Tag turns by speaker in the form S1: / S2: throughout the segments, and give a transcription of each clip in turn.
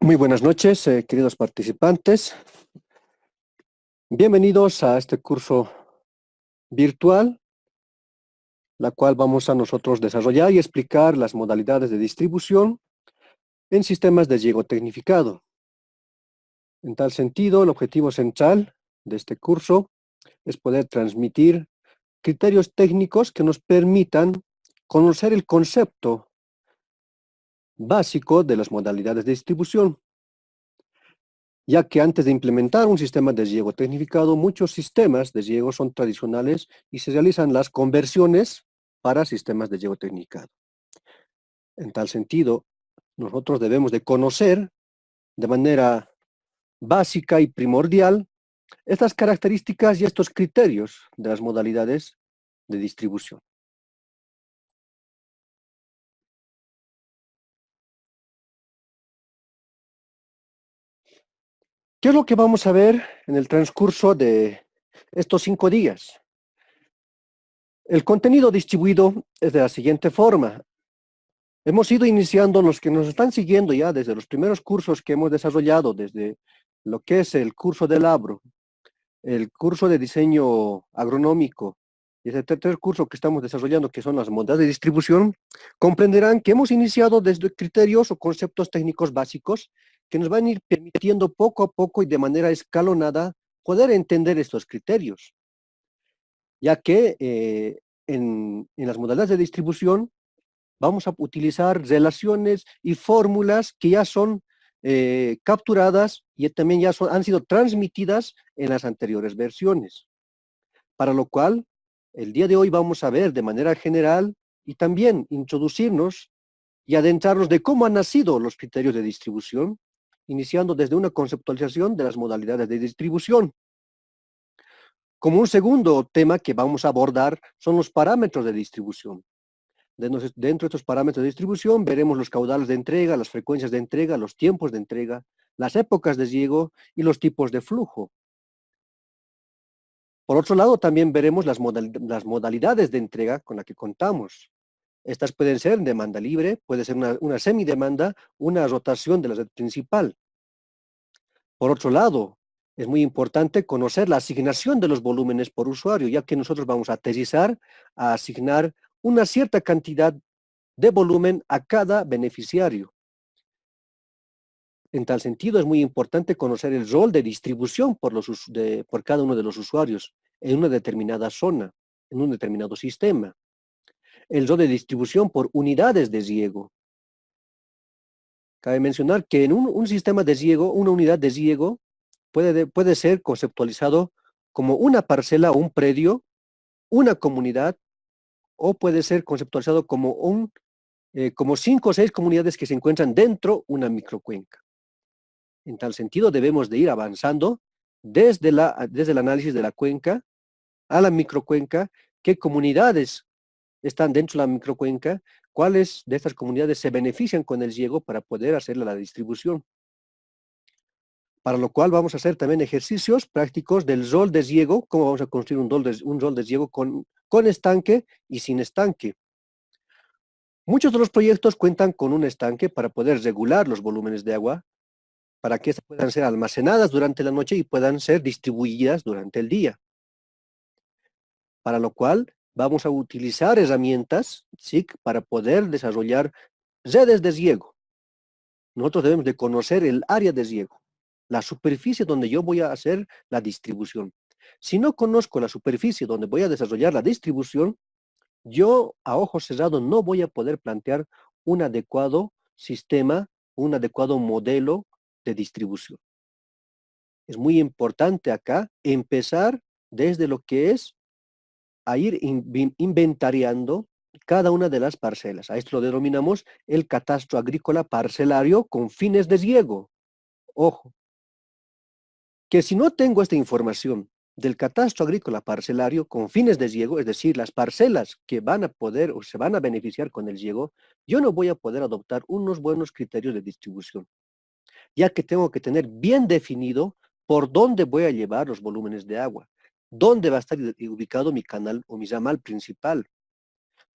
S1: Muy buenas noches, queridos participantes. Bienvenidos a este curso virtual, la cual vamos a nosotros desarrollar y explicar las modalidades de distribución en sistemas de riego tecnificado. En tal sentido, el objetivo central de este curso es poder transmitir criterios técnicos que nos permitan conocer el concepto básico de las modalidades de distribución, ya que antes de implementar un sistema de riego tecnificado, muchos sistemas de riego son tradicionales y se realizan las conversiones para sistemas de riego tecnificado. En tal sentido, nosotros debemos de conocer de manera básica y primordial estas características y estos criterios de las modalidades de distribución. ¿Qué es lo que vamos a ver en el transcurso de estos 5 días? El contenido distribuido es de la siguiente forma. Hemos ido iniciando, los que nos están siguiendo ya desde los primeros cursos que hemos desarrollado, desde lo que es el curso del Labro, el curso de diseño agronómico y ese tercer curso que estamos desarrollando, que son las modalidades de distribución, comprenderán que hemos iniciado desde criterios o conceptos técnicos básicos que nos van a ir permitiendo poco a poco y de manera escalonada poder entender estos criterios, ya que en las modalidades de distribución vamos a utilizar relaciones y fórmulas que ya son capturadas y también ya han sido transmitidas en las anteriores versiones. Para lo cual, el día de hoy vamos a ver de manera general y también introducirnos y adentrarnos de cómo han nacido los criterios de distribución, iniciando desde una conceptualización de las modalidades de distribución. Como un segundo tema que vamos a abordar son los parámetros de distribución. Dentro de estos parámetros de distribución veremos los caudales de entrega, las frecuencias de entrega, los tiempos de entrega, las épocas de riego y los tipos de flujo. Por otro lado, también veremos las modalidades de entrega con las que contamos. Estas pueden ser demanda libre, puede ser una semidemanda, una rotación de la red principal. Por otro lado, es muy importante conocer la asignación de los volúmenes por usuario, ya que nosotros vamos a aterrizar a asignar una cierta cantidad de volumen a cada beneficiario. En tal sentido, es muy importante conocer el rol de distribución por cada uno de los usuarios en una determinada zona, en un determinado sistema. El rol de distribución por unidades de riego. Cabe mencionar que en un sistema de riego, una unidad de riego puede ser conceptualizado como una parcela o un predio, una comunidad, o puede ser conceptualizado como 5 o 6 comunidades que se encuentran dentro de una microcuenca. En tal sentido, debemos de ir avanzando desde el análisis de la cuenca a la microcuenca, qué comunidades están dentro de la microcuenca, cuáles de estas comunidades se benefician con el riego para poder hacer la distribución. Para lo cual vamos a hacer también ejercicios prácticos del rol de riego, cómo vamos a construir un rol de riego con estanque y sin estanque. Muchos de los proyectos cuentan con un estanque para poder regular los volúmenes de agua, para que estas puedan ser almacenadas durante la noche y puedan ser distribuidas durante el día. Para lo cual vamos a utilizar herramientas SIC para poder desarrollar redes de riego. Nosotros debemos de conocer el área de riego, la superficie donde yo voy a hacer la distribución. Si no conozco la superficie donde voy a desarrollar la distribución, yo a ojo cerrado no voy a poder plantear un adecuado sistema, un adecuado modelo de distribución. Es muy importante acá empezar desde lo que es a ir inventariando cada una de las parcelas. A esto lo denominamos el catastro agrícola parcelario con fines de riego. Ojo, que si no tengo esta información del catastro agrícola parcelario con fines de riego, es decir, las parcelas que van a poder o se van a beneficiar con el riego, yo no voy a poder adoptar unos buenos criterios de distribución, ya que tengo que tener bien definido por dónde voy a llevar los volúmenes de agua, dónde va a estar ubicado mi canal o mi ramal principal,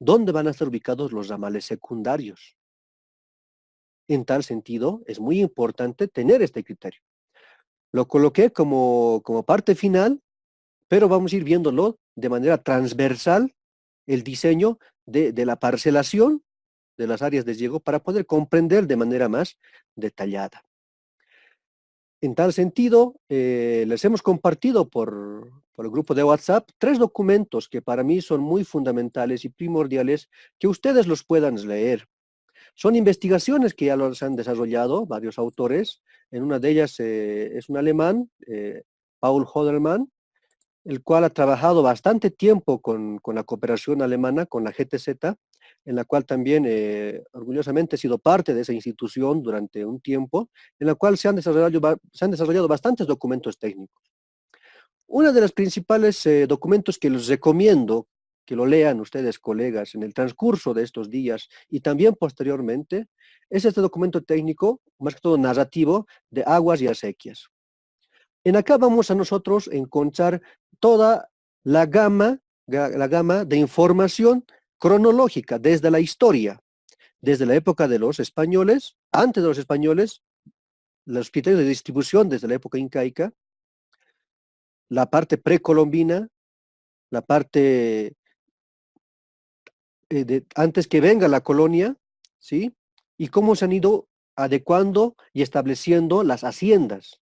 S1: dónde van a estar ubicados los ramales secundarios. En tal sentido, es muy importante tener este criterio. Lo coloqué como parte final, pero vamos a ir viéndolo de manera transversal, el diseño de la parcelación de las áreas de riego para poder comprender de manera más detallada. En tal sentido, les hemos compartido por el grupo de WhatsApp 3 documentos que para mí son muy fundamentales y primordiales que ustedes los puedan leer. Son investigaciones que ya los han desarrollado varios autores. En una de ellas es un alemán, Paul Hoderman, el cual ha trabajado bastante tiempo con la cooperación alemana, con la GTZ, en la cual también orgullosamente he sido parte de esa institución durante un tiempo, en la cual se han desarrollado bastantes documentos técnicos. Uno de los principales documentos que les recomiendo que lo lean ustedes, colegas, en el transcurso de estos días y también posteriormente, es este documento técnico, más que todo narrativo, de aguas y acequias. En acá vamos a nosotros encontrar toda la gama de información cronológica desde la historia, desde la época de los españoles, antes de los españoles, los criterios de distribución desde la época incaica, la parte precolombina, la parte antes que venga la colonia, ¿sí? Y cómo se han ido adecuando y estableciendo las haciendas.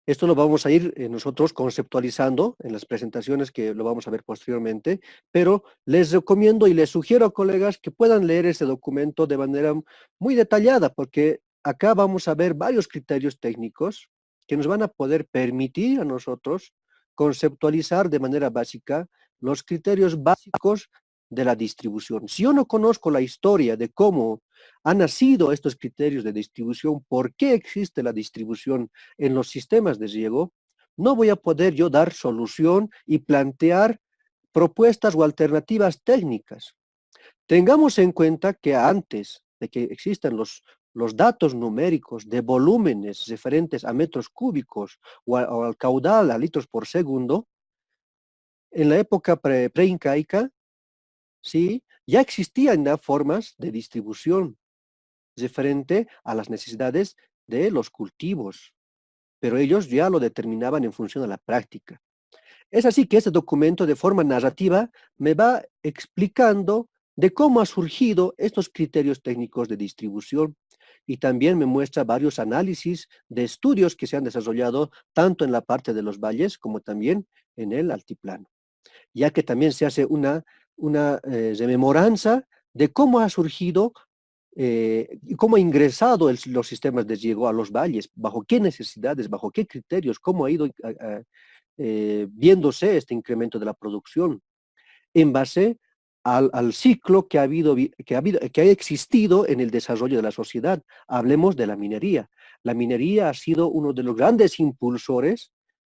S1: Esto lo vamos a ir nosotros conceptualizando en las presentaciones que lo vamos a ver posteriormente, pero les recomiendo y les sugiero, colegas, que puedan leer ese documento de manera muy detallada, porque acá vamos a ver varios criterios técnicos que nos van a poder permitir a nosotros conceptualizar de manera básica los criterios básicos de la distribución. Si yo no conozco la historia de cómo han nacido estos criterios de distribución, por qué existe la distribución en los sistemas de riego, no voy a poder yo dar solución y plantear propuestas o alternativas técnicas. Tengamos en cuenta que antes de que existan los datos numéricos de volúmenes referentes a metros cúbicos o al caudal a litros por segundo, en la época preincaica, ¿sí? Ya existían ya formas de distribución referente a las necesidades de los cultivos, pero ellos ya lo determinaban en función de la práctica. Es así que este documento de forma narrativa me va explicando de cómo ha surgido estos criterios técnicos de distribución y también me muestra varios análisis de estudios que se han desarrollado tanto en la parte de los valles como también en el altiplano, ya que también se hace una rememoranza de cómo ha surgido y cómo ha ingresado los sistemas de riego a los valles, bajo qué necesidades, bajo qué criterios, cómo ha ido viéndose este incremento de la producción en base al ciclo que ha existido en el desarrollo de la sociedad. Hablemos de la minería. La minería ha sido uno de los grandes impulsores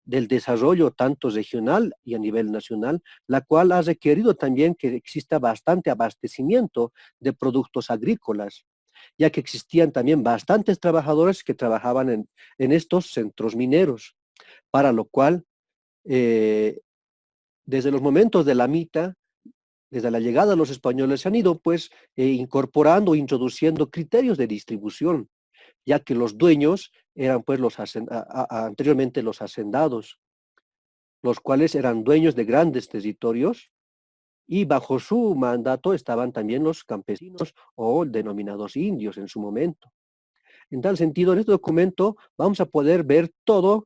S1: del desarrollo tanto regional y a nivel nacional, la cual ha requerido también que exista bastante abastecimiento de productos agrícolas, ya que existían también bastantes trabajadores que trabajaban en estos centros mineros, para lo cual, desde los momentos de la mita, desde la llegada de los españoles, se han ido pues incorporando, introduciendo criterios de distribución, ya que los dueños eran pues anteriormente los hacendados, los cuales eran dueños de grandes territorios y bajo su mandato estaban también los campesinos o denominados indios en su momento. En tal sentido, en este documento vamos a poder ver toda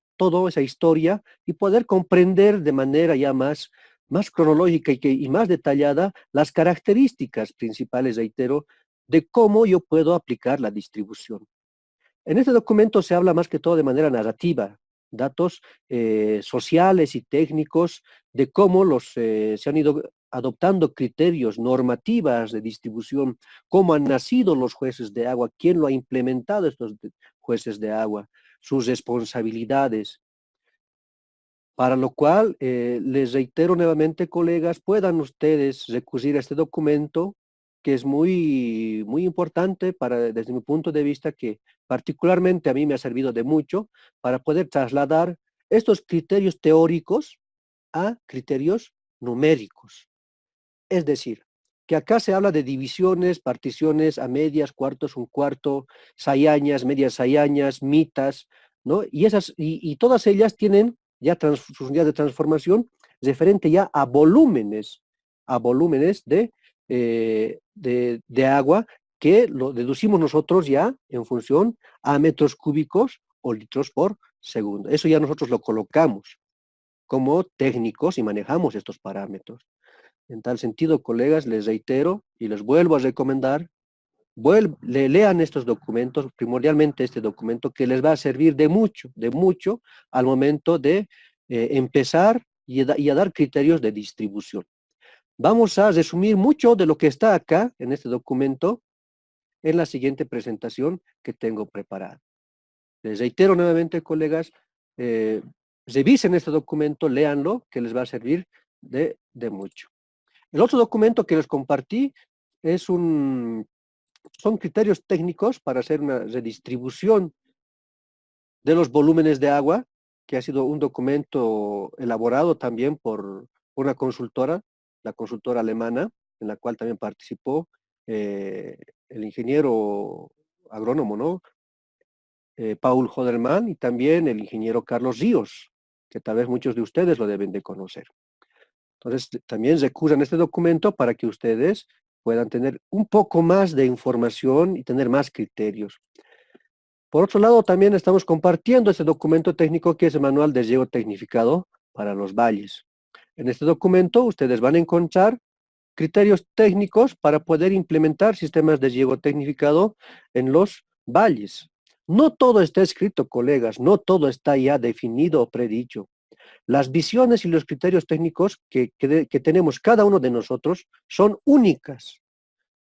S1: esa historia y poder comprender de manera ya más cronológica y más detallada las características principales, reitero, de cómo yo puedo aplicar la distribución. En este documento se habla más que todo de manera narrativa, datos sociales y técnicos de cómo se han ido adoptando criterios, normativas de distribución, cómo han nacido los jueces de agua, quién lo ha implementado estos jueces de agua, sus responsabilidades, para lo cual les reitero nuevamente, colegas, puedan ustedes recurrir a este documento que es muy importante desde mi punto de vista, que particularmente a mí me ha servido de mucho para poder trasladar estos criterios teóricos a criterios numéricos. Es decir, que acá se habla de divisiones, particiones a medias, cuartos, un cuarto, sayañas, medias sayañas, mitas, ¿no? Y todas ellas tienen ya sus unidades de transformación referente ya a volúmenes de agua que lo deducimos nosotros ya en función a metros cúbicos o litros por segundo. Eso ya nosotros lo colocamos como técnicos y manejamos estos parámetros. En tal sentido, colegas, les reitero y les vuelvo a recomendar, lean estos documentos, primordialmente este documento, que les va a servir de mucho al momento de empezar y a dar criterios de distribución. Vamos a resumir mucho de lo que está acá en este documento en la siguiente presentación que tengo preparada. Les reitero nuevamente, colegas, revisen este documento, léanlo, que les va a servir de mucho. El otro documento que les compartí son criterios técnicos para hacer una redistribución de los volúmenes de agua, que ha sido un documento elaborado también por una consultora, la consultora alemana, en la cual también participó el ingeniero agrónomo, ¿no? Paul Hoderman, y también el ingeniero Carlos Ríos, que tal vez muchos de ustedes lo deben de conocer. Entonces, también recurran a este documento para que ustedes puedan tener un poco más de información y tener más criterios. Por otro lado, también estamos compartiendo este documento técnico que es el Manual de Riego Tecnificado para los valles. En este documento ustedes van a encontrar criterios técnicos para poder implementar sistemas de riego tecnificado en los valles. No todo está escrito, colegas, no todo está ya definido o predicho. Las visiones y los criterios técnicos que tenemos cada uno de nosotros son únicas,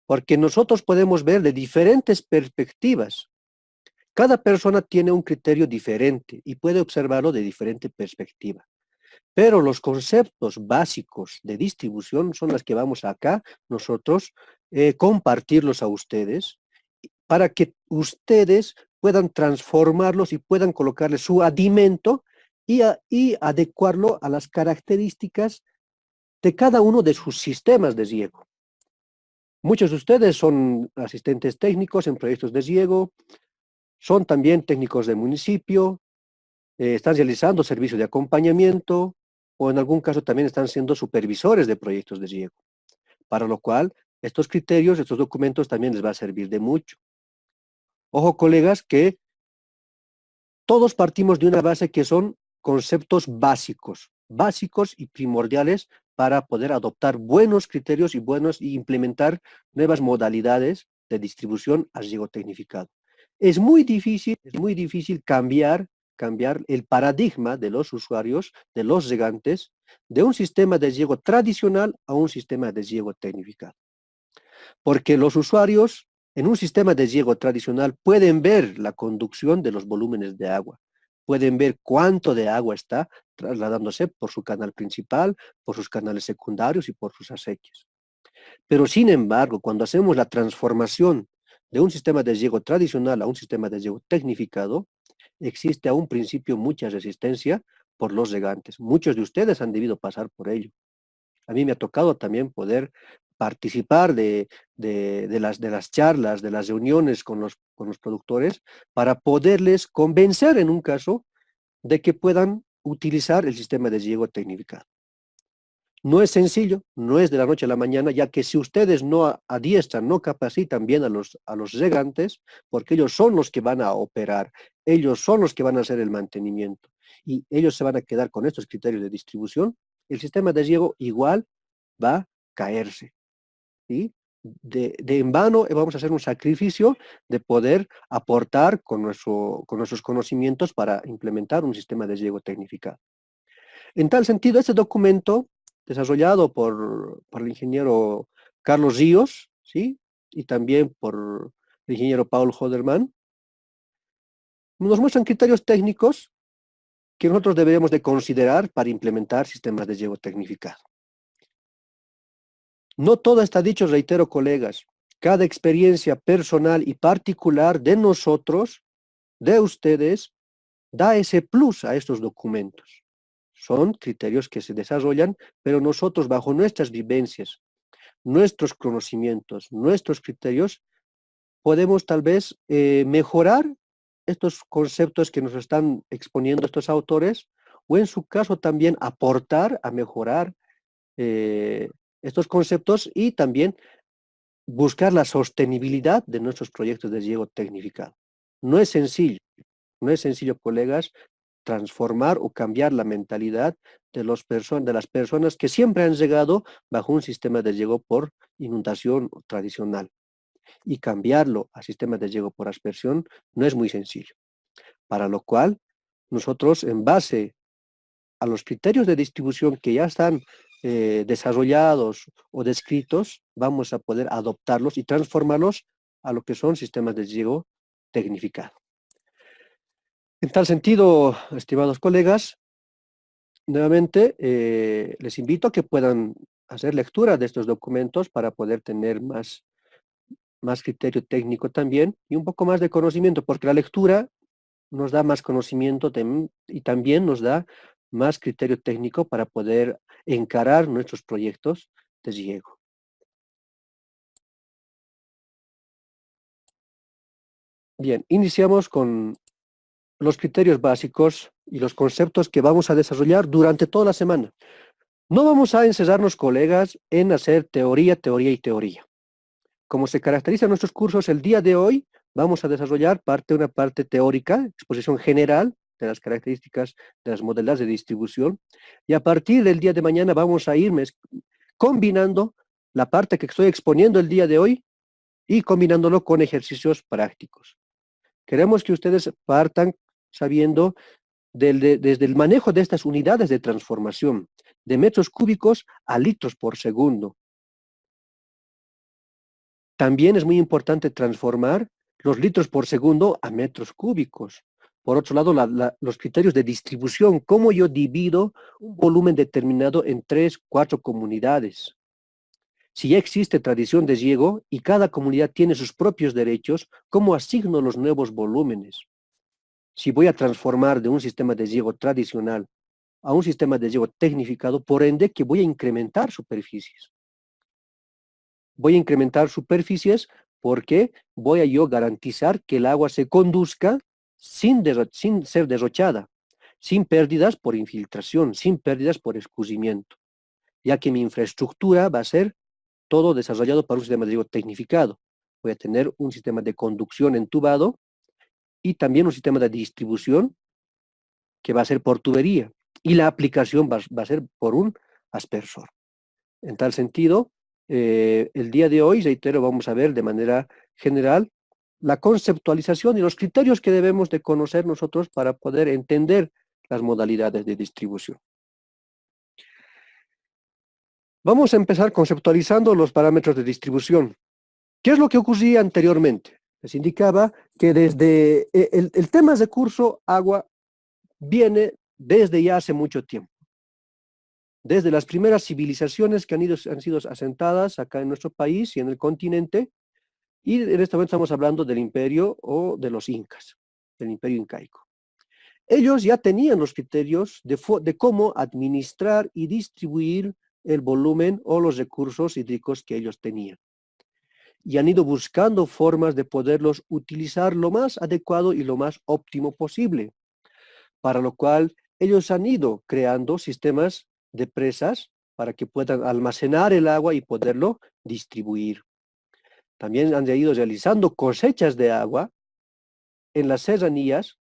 S1: porque nosotros podemos ver de diferentes perspectivas. Cada persona tiene un criterio diferente y puede observarlo de diferente perspectiva. Pero los conceptos básicos de distribución son las que vamos acá nosotros compartirlos a ustedes para que ustedes puedan transformarlos y puedan colocarle su adimento y adecuarlo a las características de cada uno de sus sistemas de riego. Muchos de ustedes son asistentes técnicos en proyectos de riego, son también técnicos del municipio, están realizando servicios de acompañamiento o en algún caso también están siendo supervisores de proyectos de riego, para lo cual estos criterios, estos documentos también les va a servir de mucho. Ojo, colegas, que todos partimos de una base que son conceptos básicos y primordiales para poder adoptar buenos criterios y implementar nuevas modalidades de distribución a riego tecnificado. Es muy difícil cambiar el paradigma de los usuarios, de los regantes, de un sistema de riego tradicional a un sistema de riego tecnificado. Porque los usuarios en un sistema de riego tradicional pueden ver la conducción de los volúmenes de agua, pueden ver cuánto de agua está trasladándose por su canal principal, por sus canales secundarios y por sus acequias. Pero sin embargo, cuando hacemos la transformación de un sistema de riego tradicional a un sistema de riego tecnificado, existe a un principio mucha resistencia por los regantes. Muchos de ustedes han debido pasar por ello. A mí me ha tocado también poder participar de las charlas, de las reuniones con los productores, para poderles convencer en un caso de que puedan utilizar el sistema de riego tecnificado. No es sencillo, no es de la noche a la mañana, ya que si ustedes no adiestran, no capacitan bien a los regantes, porque ellos son los que van a operar, ellos son los que van a hacer el mantenimiento, y ellos se van a quedar con estos criterios de distribución, el sistema de riego igual va a caerse. ¿Sí? En vano vamos a hacer un sacrificio de poder aportar con nuestros conocimientos para implementar un sistema de riego tecnificado. En tal sentido, este documento, desarrollado por el ingeniero Carlos Ríos, ¿sí? Y también por el ingeniero Paul Hoderman, nos muestran criterios técnicos que nosotros deberíamos de considerar para implementar sistemas de riego tecnificado. No todo está dicho, reitero, colegas. Cada experiencia personal y particular de nosotros, de ustedes, da ese plus a estos documentos. Son criterios que se desarrollan, pero nosotros, bajo nuestras vivencias, nuestros conocimientos, nuestros criterios, podemos tal vez mejorar estos conceptos que nos están exponiendo estos autores, o en su caso también aportar a mejorar estos conceptos y también buscar la sostenibilidad de nuestros proyectos de riego tecnificado. No es sencillo, no es sencillo, colegas, transformar o cambiar la mentalidad de las personas que siempre han llegado bajo un sistema de riego por inundación tradicional. Y cambiarlo a sistema de riego por aspersión no es muy sencillo. Para lo cual, nosotros, en base a los criterios de distribución que ya están desarrollados o descritos, vamos a poder adoptarlos y transformarlos a lo que son sistemas de riego tecnificado. En tal sentido, estimados colegas, nuevamente les invito a que puedan hacer lectura de estos documentos para poder tener más criterio técnico también y un poco más de conocimiento, porque la lectura nos da más conocimiento y también nos da más criterio técnico para poder encarar nuestros proyectos de riego. Bien, iniciamos con los criterios básicos y los conceptos que vamos a desarrollar durante toda la semana. No vamos a encerrarnos, colegas, en hacer teoría, teoría y teoría. Como se caracteriza en nuestros cursos, el día de hoy vamos a desarrollar una parte teórica, exposición general de las características de las modalidades de distribución, y a partir del día de mañana vamos a ir combinando la parte que estoy exponiendo el día de hoy y combinándolo con ejercicios prácticos. Queremos que ustedes partan sabiendo desde el manejo de estas unidades de transformación, de metros cúbicos a litros por segundo. También es muy importante transformar los litros por segundo a metros cúbicos. Por otro lado, los criterios de distribución, cómo yo divido un volumen determinado en 3, 4 comunidades. Si ya existe tradición de riego y cada comunidad tiene sus propios derechos, ¿cómo asigno los nuevos volúmenes? Si voy a transformar de un sistema de riego tradicional a un sistema de riego tecnificado, por ende que voy a incrementar superficies. Voy a incrementar superficies porque voy a yo garantizar que el agua se conduzca sin ser derrochada, sin pérdidas por infiltración, sin pérdidas por escurrimiento, ya que mi infraestructura va a ser todo desarrollado para un sistema de riego tecnificado. Voy a tener un sistema de conducción entubado y también un sistema de distribución que va a ser por tubería y la aplicación va a ser por un aspersor. En tal sentido, el día de hoy, reitero, vamos a ver de manera general la conceptualización y los criterios que debemos de conocer nosotros para poder entender las modalidades de distribución. Vamos a empezar conceptualizando los parámetros de distribución. ¿Qué es lo que ocurría anteriormente? Les indicaba que desde el tema de curso agua viene desde ya hace mucho tiempo. Desde las primeras civilizaciones que han sido asentadas acá en nuestro país y en el continente, y en este momento estamos hablando del imperio o de los incas, del imperio incaico. Ellos ya tenían los criterios de cómo administrar y distribuir el volumen o los recursos hídricos que ellos tenían. Y han ido buscando formas de poderlos utilizar lo más adecuado y lo más óptimo posible, para lo cual ellos han ido creando sistemas de presas para que puedan almacenar el agua y poderlo distribuir. También han ido realizando cosechas de agua en las serranías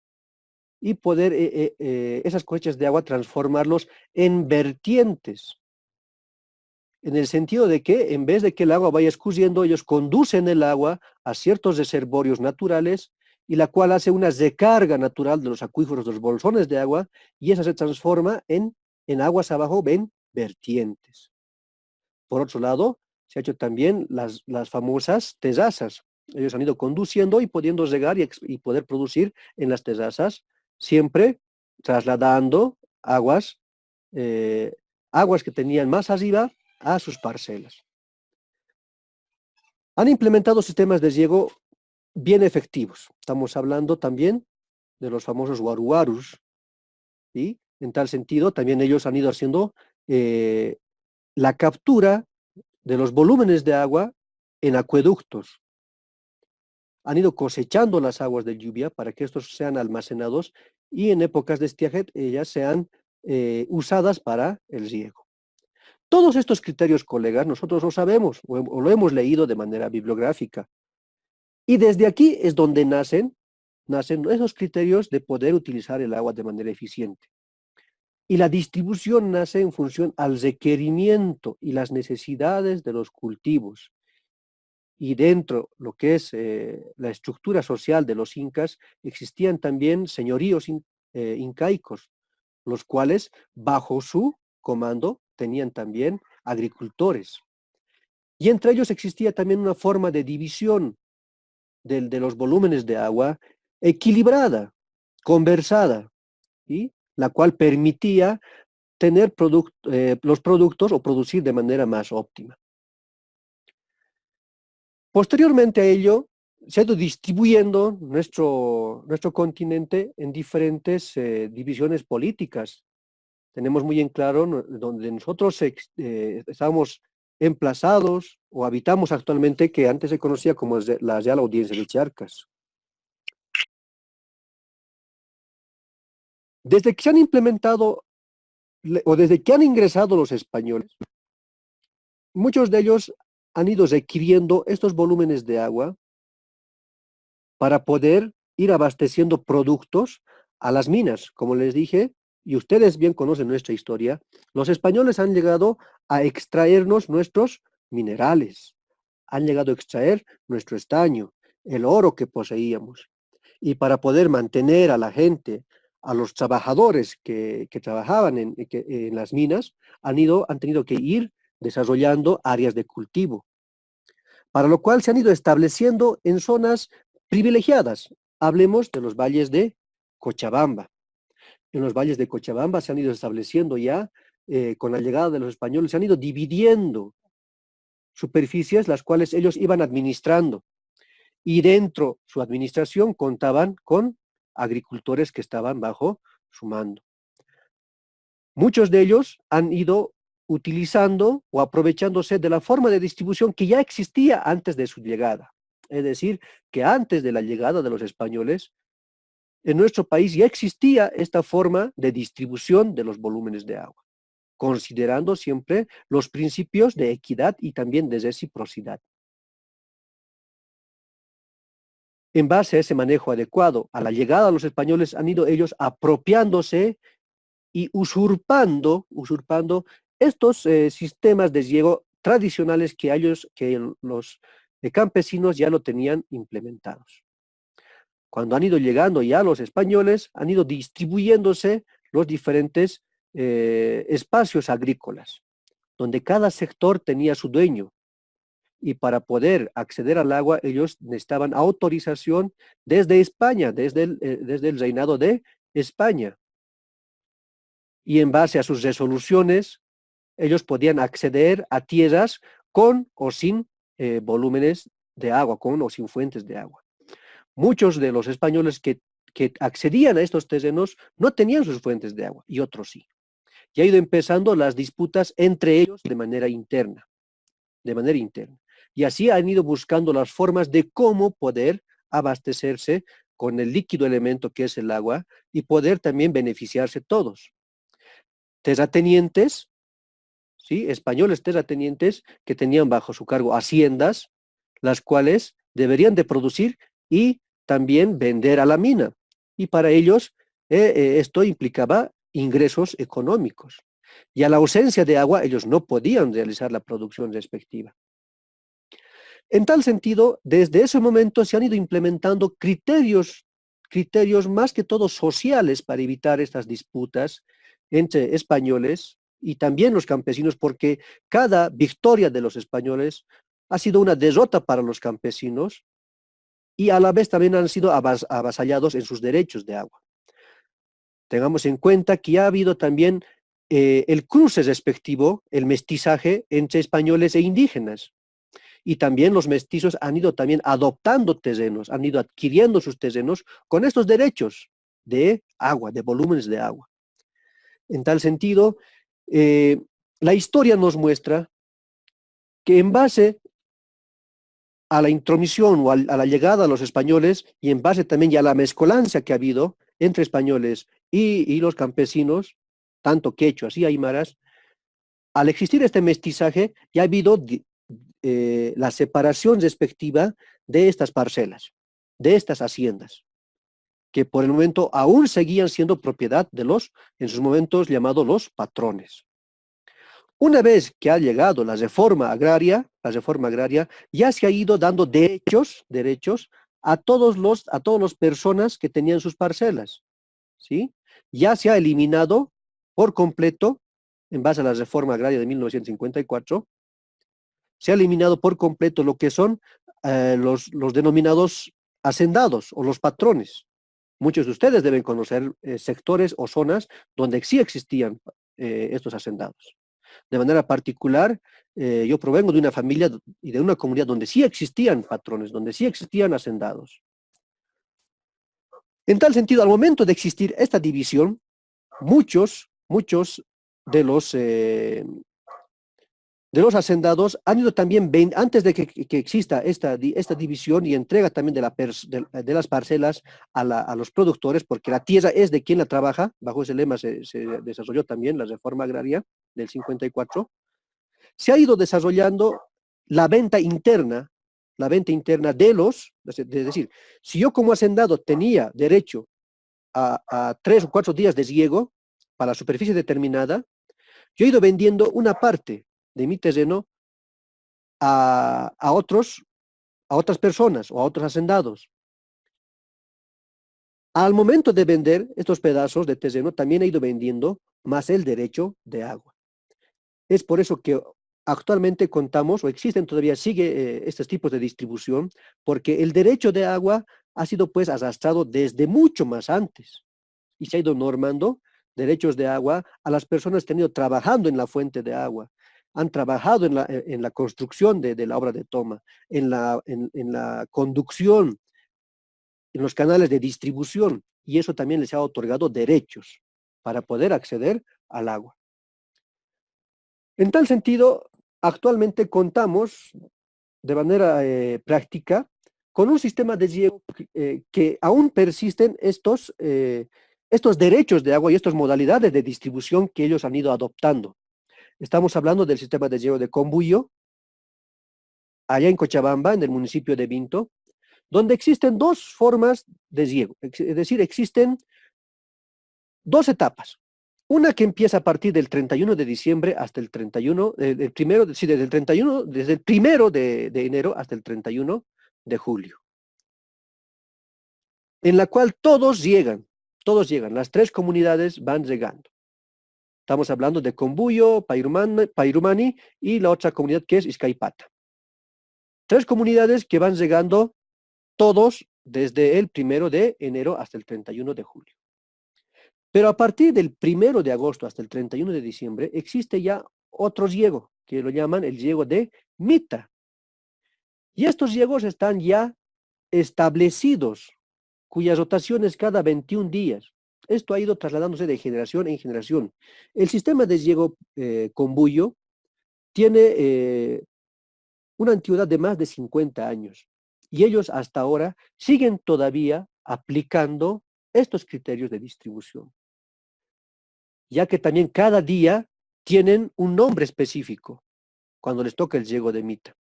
S1: y poder esas cosechas de agua transformarlos en vertientes. En el sentido de que en vez de que el agua vaya escurriendo, ellos conducen el agua a ciertos reservorios naturales y la cual hace una recarga natural de los acuíferos, de los bolsones de agua, y esa se transforma en aguas abajo, ven, vertientes. Por otro lado, se ha hecho también las famosas terrazas. Ellos han ido conduciendo y pudiendo regar y poder producir en las terrazas, siempre trasladando aguas que tenían más arriba a sus parcelas. Han implementado sistemas de riego bien efectivos. Estamos hablando también de los famosos guaruarus, ¿sí? En tal sentido, también ellos han ido haciendo la captura de los volúmenes de agua en acueductos. Han ido cosechando las aguas de lluvia para que estos sean almacenados y en épocas de estiaje ellas sean usadas para el riego. Todos estos criterios, colegas, nosotros lo sabemos o lo hemos leído de manera bibliográfica. Y desde aquí es donde nacen esos criterios de poder utilizar el agua de manera eficiente. Y la distribución nace en función al requerimiento y las necesidades de los cultivos. Y dentro lo que es la estructura social de los incas, existían también señoríos incaicos, los cuales bajo su comando tenían también agricultores. Y entre ellos existía también una forma de división de los volúmenes de agua equilibrada, conversada, ¿sí? La cual permitía tener los productos o producir de manera más óptima. Posteriormente a ello, se ha ido distribuyendo nuestro continente en diferentes divisiones políticas. Tenemos muy en claro donde nosotros estamos emplazados o habitamos actualmente, que antes se conocía como la Real Audiencia de Charcas. Desde que se han implementado o desde que han ingresado los españoles, muchos de ellos han ido requiriendo estos volúmenes de agua para poder ir abasteciendo productos a las minas. Como les dije, y ustedes bien conocen nuestra historia, los españoles han llegado a extraernos nuestros minerales, han llegado a extraer nuestro estaño, el oro que poseíamos. Y para poder mantener a la gente, a los trabajadores que trabajaban en las minas, han tenido que ir desarrollando áreas de cultivo, para lo cual se han ido estableciendo en zonas privilegiadas. Hablemos de los valles de Cochabamba. En los valles de Cochabamba se han ido estableciendo ya, con la llegada de los españoles, se han ido dividiendo superficies las cuales ellos iban administrando. Y dentro su administración contaban con agricultores que estaban bajo su mando. Muchos de ellos han ido utilizando o aprovechándose de la forma de distribución que ya existía antes de su llegada. Es decir, que antes de la llegada de los españoles, en nuestro país ya existía esta forma de distribución de los volúmenes de agua, considerando siempre los principios de equidad y también de reciprocidad. En base a ese manejo adecuado, a la llegada de los españoles han ido ellos apropiándose y usurpando estos sistemas de riego tradicionales que los campesinos ya lo tenían implementados. Cuando han ido llegando ya los españoles, han ido distribuyéndose los diferentes espacios agrícolas, donde cada sector tenía su dueño. Y para poder acceder al agua, ellos necesitaban autorización desde España, desde el reinado de España. Y en base a sus resoluciones, ellos podían acceder a tierras con o sin volúmenes de agua, con o sin fuentes de agua. Muchos de los españoles que accedían a estos terrenos no tenían sus fuentes de agua, y otros sí. Y ha ido empezando las disputas entre ellos de manera interna. Y así han ido buscando las formas de cómo poder abastecerse con el líquido elemento que es el agua y poder también beneficiarse todos. Terratenientes, ¿sí? Españoles terratenientes que tenían bajo su cargo haciendas, las cuales deberían de producir y también vender a la mina. Y para ellos esto implicaba ingresos económicos. Y a la ausencia de agua, ellos no podían realizar la producción respectiva. En tal sentido, desde ese momento se han ido implementando criterios más que todo sociales para evitar estas disputas entre españoles y también los campesinos, porque cada victoria de los españoles ha sido una derrota para los campesinos y a la vez también han sido avasallados en sus derechos de agua. Tengamos en cuenta que ha habido también el cruce respectivo, el mestizaje entre españoles e indígenas. Y también los mestizos han ido también adoptando terrenos, han ido adquiriendo sus terrenos con estos derechos de agua, de volúmenes de agua. En tal sentido, la historia nos muestra que en base a la intromisión o a la llegada de los españoles y en base también ya a la mezcolanza que ha habido entre españoles y los campesinos, tanto quechuas y aymaras, al existir este mestizaje ya ha habido la separación respectiva de estas parcelas, de estas haciendas, que por el momento aún seguían siendo propiedad de los, en sus momentos llamados los patrones. Una vez que ha llegado la reforma agraria ya se ha ido dando derechos a todas las personas que tenían sus parcelas, ¿sí? Ya se ha eliminado por completo, en base a la reforma agraria de 1954, se ha eliminado por completo lo que son los denominados hacendados o los patrones. Muchos de ustedes deben conocer sectores o zonas donde sí existían estos hacendados. De manera particular, yo provengo de una familia y de una comunidad donde sí existían patrones, donde sí existían hacendados. En tal sentido, al momento de existir esta división, muchos de los hacendados han ido también, antes de que exista esta división y entrega también de las parcelas a los productores, porque la tierra es de quien la trabaja, bajo ese lema se desarrolló también la reforma agraria del 54, se ha ido desarrollando la venta interna es decir, si yo como hacendado tenía derecho a 3 o 4 días de riego para la superficie determinada, yo he ido vendiendo una parte de mi terreno a otras personas o a otros hacendados. Al momento de vender estos pedazos de terreno, también he ido vendiendo más el derecho de agua. Es por eso que actualmente contamos, o existen todavía, sigue estos tipos de distribución, porque el derecho de agua ha sido pues arrastrado desde mucho más antes y se ha ido normando derechos de agua a las personas que han ido trabajando en la fuente de agua, han trabajado en la construcción de la obra de toma, en la conducción, en los canales de distribución, y eso también les ha otorgado derechos para poder acceder al agua. En tal sentido, actualmente contamos de manera práctica con un sistema de riego que aún persisten estos derechos de agua y estas modalidades de distribución que ellos han ido adoptando. Estamos hablando del sistema de riego de Combuyo, allá en Cochabamba, en el municipio de Vinto, donde existen dos formas de riego, es decir, existen dos etapas. Una que empieza a partir del 31 de diciembre hasta el 31, el primero, sí, desde el primero de enero hasta el 31 de julio, en la cual todos llegan, las tres comunidades van llegando. Estamos hablando de Combuyo, Pairumani y la otra comunidad que es Izcaipata. Tres comunidades que van llegando todos desde el 1 de enero hasta el 31 de julio. Pero a partir del 1 de agosto hasta el 31 de diciembre existe ya otro riego, que lo llaman el riego de Mita. Y estos riegos están ya establecidos, cuyas rotaciones cada 21 días. Esto ha ido trasladándose de generación en generación. El sistema de riego Combuyo tiene una antigüedad de más de 50 años. Y ellos hasta ahora siguen todavía aplicando estos criterios de distribución, ya que también cada día tienen un nombre específico cuando les toca el riego de Mita.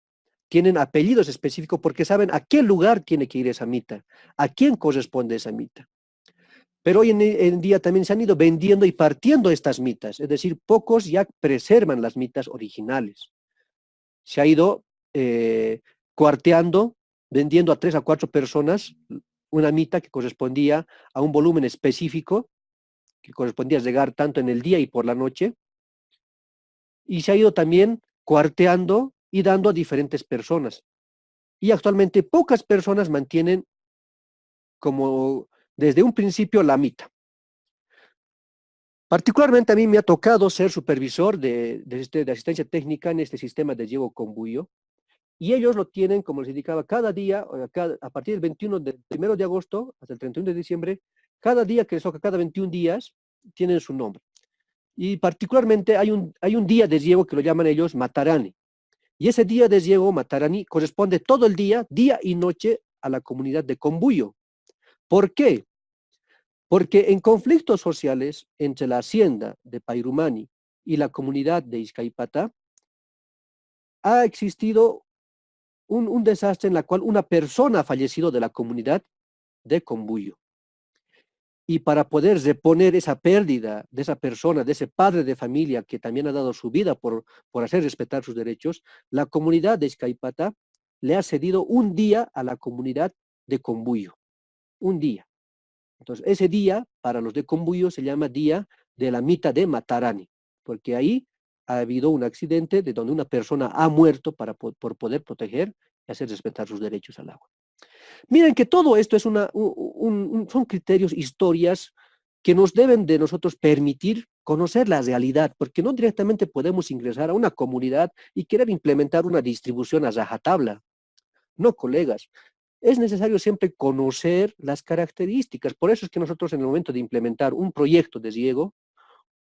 S1: Tienen apellidos específicos porque saben a qué lugar tiene que ir esa Mita, a quién corresponde esa Mita. Pero hoy en día también se han ido vendiendo y partiendo estas mitas, es decir, pocos ya preservan las mitas originales. Se ha ido cuarteando, vendiendo a 3 a 4 personas una mita que correspondía a un volumen específico, que correspondía a llegar tanto en el día y por la noche, y se ha ido también cuarteando y dando a diferentes personas. Y actualmente pocas personas mantienen como desde un principio la mita. Particularmente a mí me ha tocado ser supervisor de asistencia técnica en este sistema de riego Combuyo, y ellos lo tienen, como les indicaba, cada día, a partir del 1 de agosto hasta el 31 de diciembre, cada día que les toca, cada 21 días, tienen su nombre. Y particularmente hay un día de riego que lo llaman ellos Matarani. Y ese día de deshiego Matarani corresponde todo el día, día y noche, a la comunidad de Combuyo. ¿Por qué? Porque en conflictos sociales entre la hacienda de Pairumani y la comunidad de Izcaipata ha existido un desastre en la cual una persona ha fallecido de la comunidad de Combuyo. Y para poder reponer esa pérdida de esa persona, de ese padre de familia que también ha dado su vida por hacer respetar sus derechos, la comunidad de Izcaipata le ha cedido un día a la comunidad de Combuyo. Un día. Entonces, ese día, para los de Combuyo, se llama Día de la Mita de Matarani, porque ahí ha habido un accidente de donde una persona ha muerto por poder proteger y hacer respetar sus derechos al agua. Miren que todo esto es son criterios, historias que nos deben de nosotros permitir conocer la realidad, porque no directamente podemos ingresar a una comunidad y querer implementar una distribución a rajatabla. No, colegas, es necesario siempre conocer las características. Por eso es que nosotros en el momento de implementar un proyecto de riego,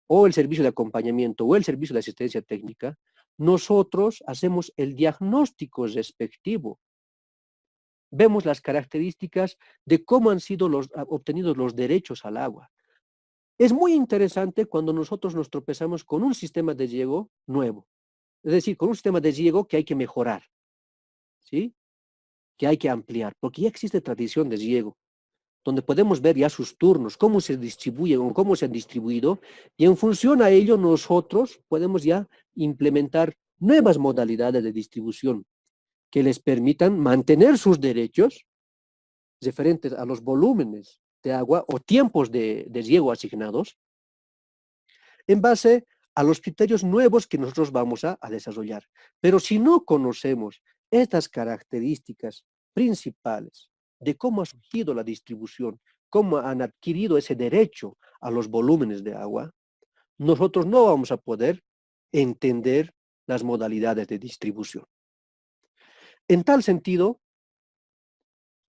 S1: o el servicio de acompañamiento, o el servicio de asistencia técnica, nosotros hacemos el diagnóstico respectivo. Vemos las características de cómo han sido obtenidos los derechos al agua. Es muy interesante cuando nosotros nos tropezamos con un sistema de riego nuevo, es decir, con un sistema de riego que hay que mejorar, ¿sí? Que hay que ampliar, porque ya existe tradición de riego, donde podemos ver ya sus turnos, cómo se distribuyen o cómo se han distribuido, y en función a ello nosotros podemos ya implementar nuevas modalidades de distribución que les permitan mantener sus derechos referentes a los volúmenes de agua o tiempos de riego asignados en base a los criterios nuevos que nosotros vamos a desarrollar. Pero si no conocemos estas características principales de cómo ha surgido la distribución, cómo han adquirido ese derecho a los volúmenes de agua, nosotros no vamos a poder entender las modalidades de distribución. En tal sentido,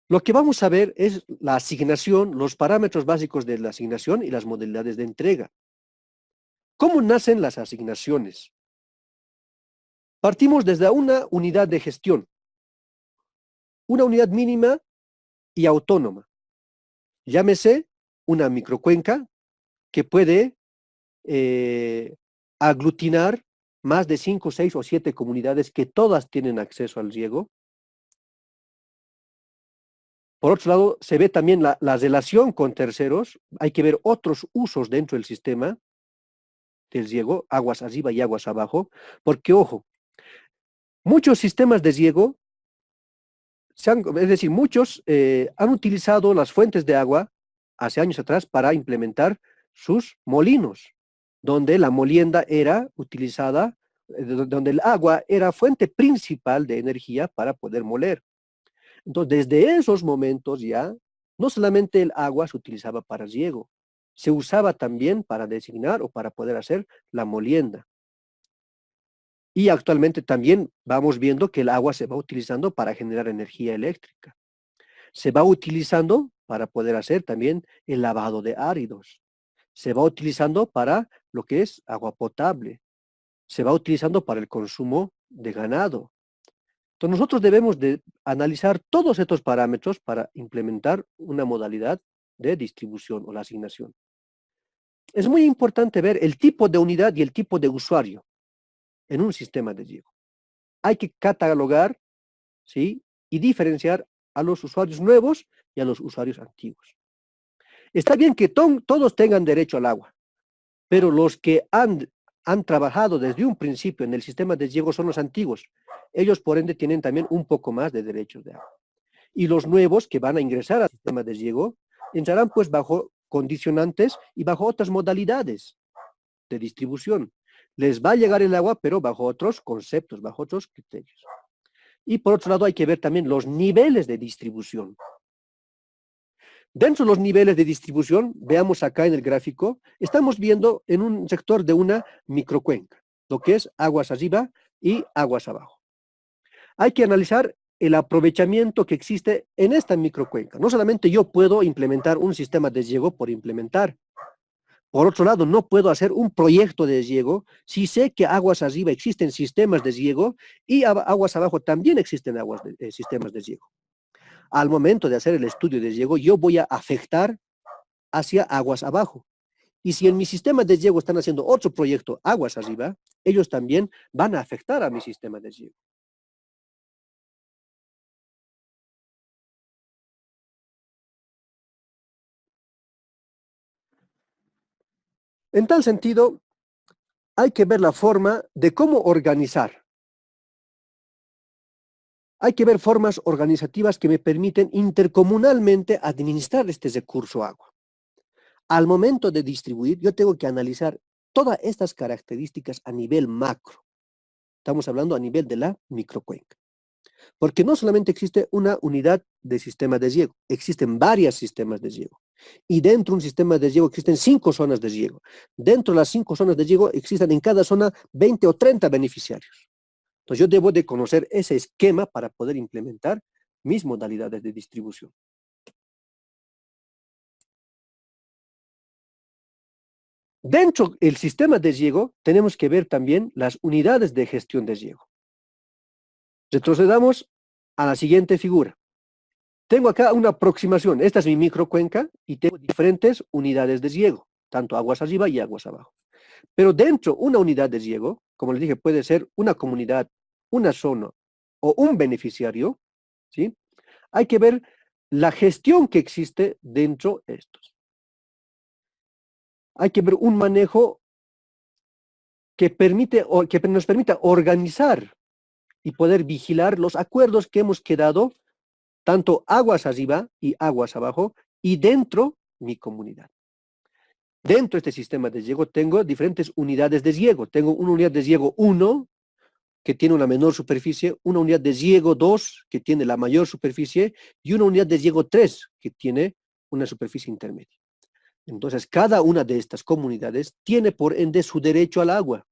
S1: lo que vamos a ver es la asignación, los parámetros básicos de la asignación y las modalidades de entrega. ¿Cómo nacen las asignaciones? Partimos desde una unidad de gestión, una unidad mínima y autónoma. Llámese una microcuenca que puede aglutinar más de 5, 6 o 7 comunidades que todas tienen acceso al riego. Por otro lado, se ve también la relación con terceros. Hay que ver otros usos dentro del sistema del riego, aguas arriba y aguas abajo, porque, ojo, muchos sistemas de riego, es decir, muchos han utilizado las fuentes de agua hace años atrás para implementar sus molinos, donde la molienda era utilizada, donde el agua era fuente principal de energía para poder moler. Entonces, desde esos momentos ya, no solamente el agua se utilizaba para riego, se usaba también para designar o para poder hacer la molienda. Y actualmente también vamos viendo que el agua se va utilizando para generar energía eléctrica. Se va utilizando para poder hacer también el lavado de áridos. Se va utilizando para lo que es agua potable. Se va utilizando para el consumo de ganado. Entonces nosotros debemos de analizar todos estos parámetros para implementar una modalidad de distribución o la asignación. Es muy importante ver el tipo de unidad y el tipo de usuario en un sistema de riego. Hay que catalogar, ¿sí?, y diferenciar a los usuarios nuevos y a los usuarios antiguos. Está bien que todos tengan derecho al agua, pero los que han trabajado desde un principio en el sistema de riego son los antiguos. Ellos, por ende, tienen también un poco más de derechos de agua. Y los nuevos que van a ingresar al sistema de riego entrarán pues bajo condicionantes y bajo otras modalidades de distribución. Les va a llegar el agua, pero bajo otros conceptos, bajo otros criterios. Y por otro lado hay que ver también los niveles de distribución. Dentro de los niveles de distribución, veamos acá en el gráfico, estamos viendo en un sector de una microcuenca, lo que es aguas arriba y aguas abajo. Hay que analizar el aprovechamiento que existe en esta microcuenca. No solamente yo puedo implementar un sistema de riego por implementar, Por otro lado, no puedo hacer un proyecto de deshiego si sé que aguas arriba existen sistemas de deshiego y aguas abajo también existen sistemas de deshiego. Al momento de hacer el estudio de deshiego, yo voy a afectar hacia aguas abajo. Y si en mi sistema de deshiego están haciendo otro proyecto, aguas arriba, ellos también van a afectar a mi sistema de deshiego. En tal sentido, hay que ver la forma de cómo organizar. Hay que ver formas organizativas que me permiten intercomunalmente administrar este recurso agua. Al momento de distribuir, yo tengo que analizar todas estas características a nivel macro. Estamos hablando a nivel de la microcuenca. Porque no solamente existe una unidad de sistema de riego, existen varios sistemas de riego. Y dentro de un sistema de riego existen 5 zonas de riego. Dentro de las 5 zonas de riego existen en cada zona 20 o 30 beneficiarios. Entonces yo debo de conocer ese esquema para poder implementar mis modalidades de distribución. Dentro del sistema de riego tenemos que ver también las unidades de gestión de riego. Retrocedamos a la siguiente figura. Tengo acá una aproximación. Esta es mi microcuenca y tengo diferentes unidades de riego, tanto aguas arriba y aguas abajo. Pero dentro una unidad de riego, como les dije, puede ser una comunidad, una zona o un beneficiario, ¿sí? Hay que ver la gestión que existe dentro de estos. Hay que ver un manejo que nos permita organizar y poder vigilar los acuerdos que hemos quedado tanto aguas arriba y aguas abajo, y dentro mi comunidad. Dentro de este sistema de riego tengo diferentes unidades de riego. Tengo una unidad de riego 1, que tiene una menor superficie, una unidad de riego 2, que tiene la mayor superficie, y una unidad de riego 3, que tiene una superficie intermedia. Entonces, cada una de estas comunidades tiene por ende su derecho al agua,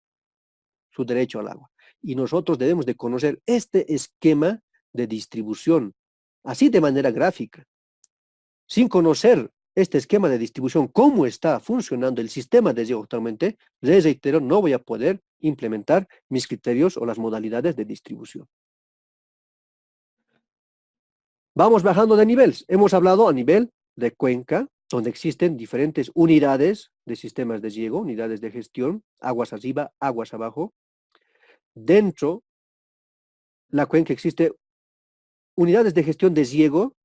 S1: su derecho al agua. Y nosotros debemos de conocer este esquema de distribución, así de manera gráfica. Sin conocer este esquema de distribución, cómo está funcionando el sistema de riego actualmente, les reitero, no voy a poder implementar mis criterios o las modalidades de distribución. Vamos bajando de niveles. Hemos hablado a nivel de cuenca, donde existen diferentes unidades de sistemas de riego, unidades de gestión, aguas arriba, aguas abajo. Dentro la cuenca existe unidades de gestión de riego,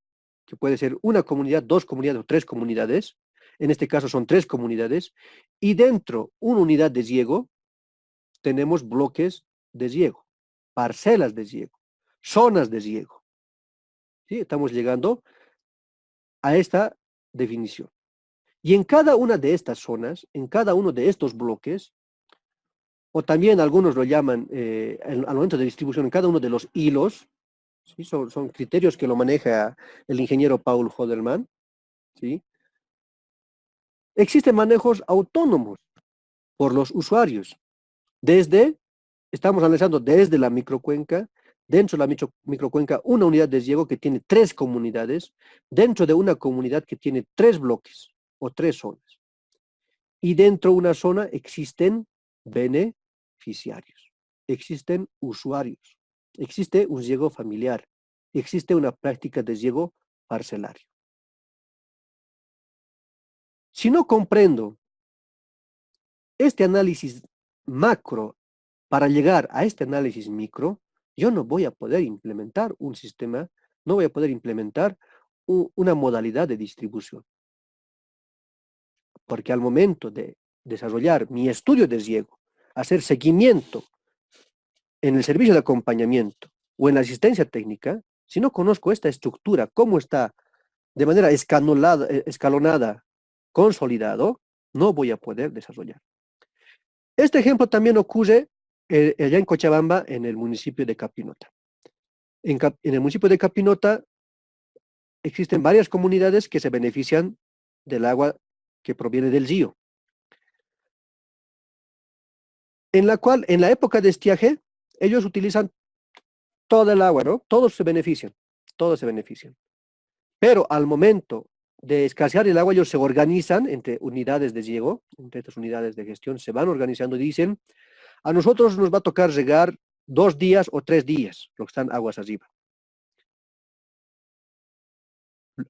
S1: que puede ser una comunidad, 2 comunidades o 3 comunidades. En este caso son 3 comunidades. Y dentro una unidad de riego tenemos bloques de riego, parcelas de riego, zonas de riego. ¿Sí? Estamos llegando a esta definición. Y en cada una de estas zonas, en cada uno de estos bloques, o también algunos lo llaman, al momento de distribución, en cada uno de los hilos, ¿sí? Son criterios que lo maneja el ingeniero Paul Hodelman, ¿sí? Existen manejos autónomos por los usuarios. Estamos analizando desde la microcuenca, dentro de la microcuenca, una unidad de riego que tiene 3 comunidades, dentro de una comunidad que tiene 3 bloques o 3 zonas. Y dentro de una zona existen beneficiarios, existen usuarios, existe un riego familiar, existe una práctica de riego parcelario. Si no comprendo este análisis macro para llegar a este análisis micro, yo no voy a poder implementar un sistema, no voy a poder implementar una modalidad de distribución. Porque al momento de desarrollar mi estudio de riego, hacer seguimiento en el servicio de acompañamiento o en la asistencia técnica, si no conozco esta estructura, cómo está de manera escalonada, consolidado, no voy a poder desarrollar. Este ejemplo también ocurre allá en Cochabamba, en el municipio de Capinota. En el municipio de Capinota existen varias comunidades que se benefician del agua que proviene del río. En la cual, en la época de estiaje, ellos utilizan toda el agua, ¿no? Todos se benefician, todos se benefician. Pero al momento de escasear el agua, ellos se organizan entre unidades de riego, entre estas unidades de gestión, se van organizando y dicen, a nosotros nos va a tocar regar 2 días o 3 días, lo que están aguas arriba.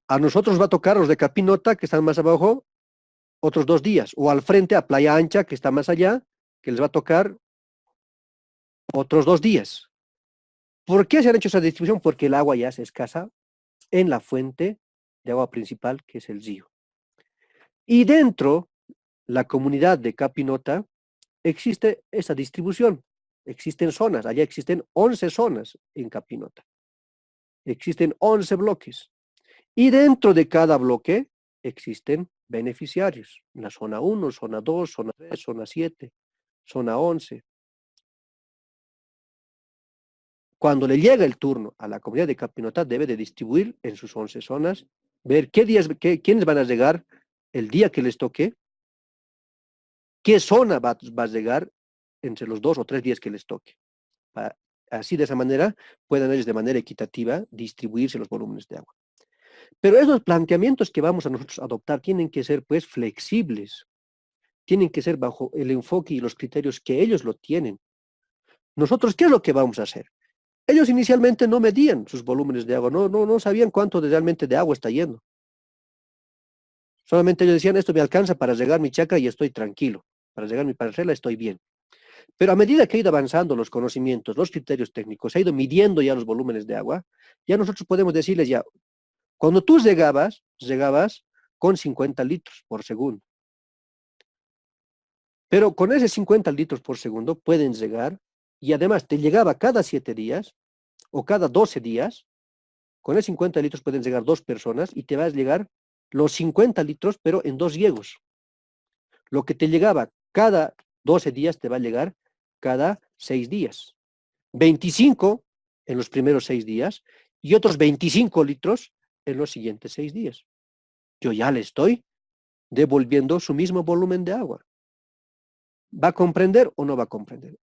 S1: A nosotros va a tocar los de Capinota, que están más abajo, otros 2 días, o al frente a Playa Ancha, que está más allá, que les va a tocar otros 2 días. ¿Por qué se han hecho esa distribución? Porque el agua ya es escasa en la fuente de agua principal, que es el río. Y dentro, la comunidad de Capinota, existe esa distribución. Existen zonas, allá existen 11 zonas en Capinota. Existen 11 bloques. Y dentro de cada bloque existen beneficiarios. En la zona 1, zona 2, zona 3, zona 7, zona 11. Cuando le llega el turno a la comunidad de Capinota, debe de distribuir en sus 11 zonas, ver qué días, quiénes van a llegar el día que les toque, qué zona va a llegar entre los 2 o 3 días que les toque. Así, de esa manera, puedan ellos de manera equitativa distribuirse los volúmenes de agua. Pero esos planteamientos que vamos a nosotros adoptar tienen que ser, pues, flexibles. Tienen que ser bajo el enfoque y los criterios que ellos lo tienen. Nosotros, ¿qué es lo que vamos a hacer? Ellos inicialmente no medían sus volúmenes de agua, no sabían cuánto realmente de agua está yendo. Solamente ellos decían, esto me alcanza para regar mi chacra y estoy tranquilo. Para regar mi parcela estoy bien. Pero a medida que ha ido avanzando los conocimientos, los criterios técnicos, se ha ido midiendo ya los volúmenes de agua, ya nosotros podemos decirles ya, cuando tú regabas con 50 litros por segundo. Pero con ese 50 litros por segundo pueden regar, y además te llegaba cada 7 días o cada 12 días, con esos 50 litros pueden regar 2 personas y te vas a llegar los 50 litros, pero en 2 riegos. Lo que te llegaba cada 12 días te va a llegar cada 6 días. 25 en los primeros 6 días y otros 25 litros en los siguientes 6 días. Yo ya le estoy devolviendo su mismo volumen de agua. ¿Va a comprender o no va a comprender?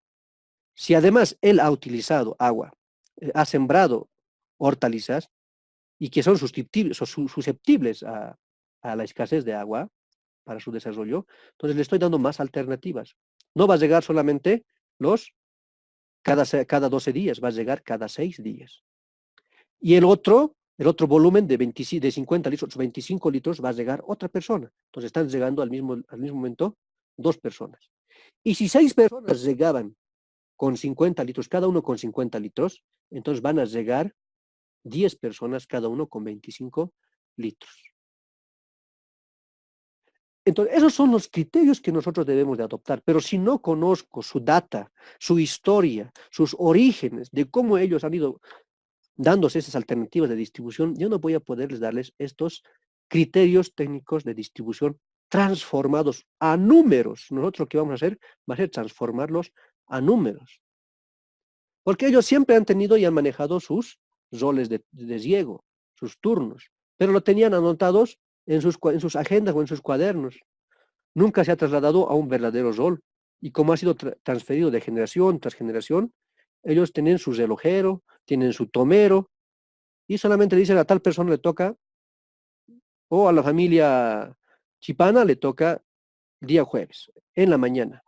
S1: Si además él ha utilizado agua, ha sembrado hortalizas y que son susceptibles a la escasez de agua para su desarrollo, entonces le estoy dando más alternativas. No va a llegar solamente cada 12 días, va a llegar cada 6 días. Y el otro volumen de 50 litros, 25 litros, va a llegar otra persona. Entonces están llegando al mismo momento 2 personas. Y si 6 personas llegaban con 50 litros, cada uno con 50 litros, entonces van a llegar 10 personas, cada uno con 25 litros. Entonces, esos son los criterios que nosotros debemos de adoptar, pero si no conozco su data, su historia, sus orígenes, de cómo ellos han ido dándose esas alternativas de distribución, yo no voy a poderles darles estos criterios técnicos de distribución transformados a números. Nosotros lo que vamos a hacer va a ser transformarlos a números. Porque ellos siempre han tenido y han manejado sus roles de riego, sus turnos, pero lo tenían anotados en sus agendas o en sus cuadernos. Nunca se ha trasladado a un verdadero rol. Y como ha sido transferido de generación tras generación, ellos tienen su relojero, tienen su tomero, y solamente dicen a tal persona le toca, o a la familia chipana le toca día jueves, en la mañana.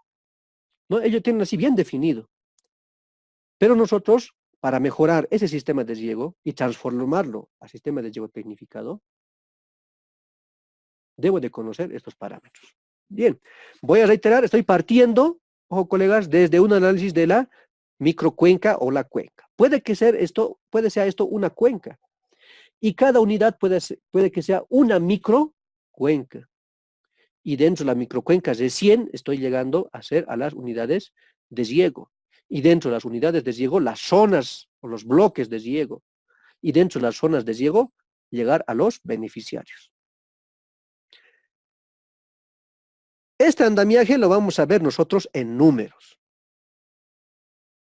S1: ¿No? Ellos tienen así bien definido. Pero nosotros, para mejorar ese sistema de riego y transformarlo a sistema de riego tecnificado, debo de conocer estos parámetros. Bien, voy a reiterar, estoy partiendo, ojo colegas, desde un análisis de la microcuenca o la cuenca. Puede ser esto una cuenca, y cada unidad puede que sea una microcuenca. Y dentro de la microcuenca recién estoy llegando a las unidades de riego. Y dentro de las unidades de riego, las zonas o los bloques de riego. Y dentro de las zonas de riego, llegar a los beneficiarios. Este andamiaje lo vamos a ver nosotros en números.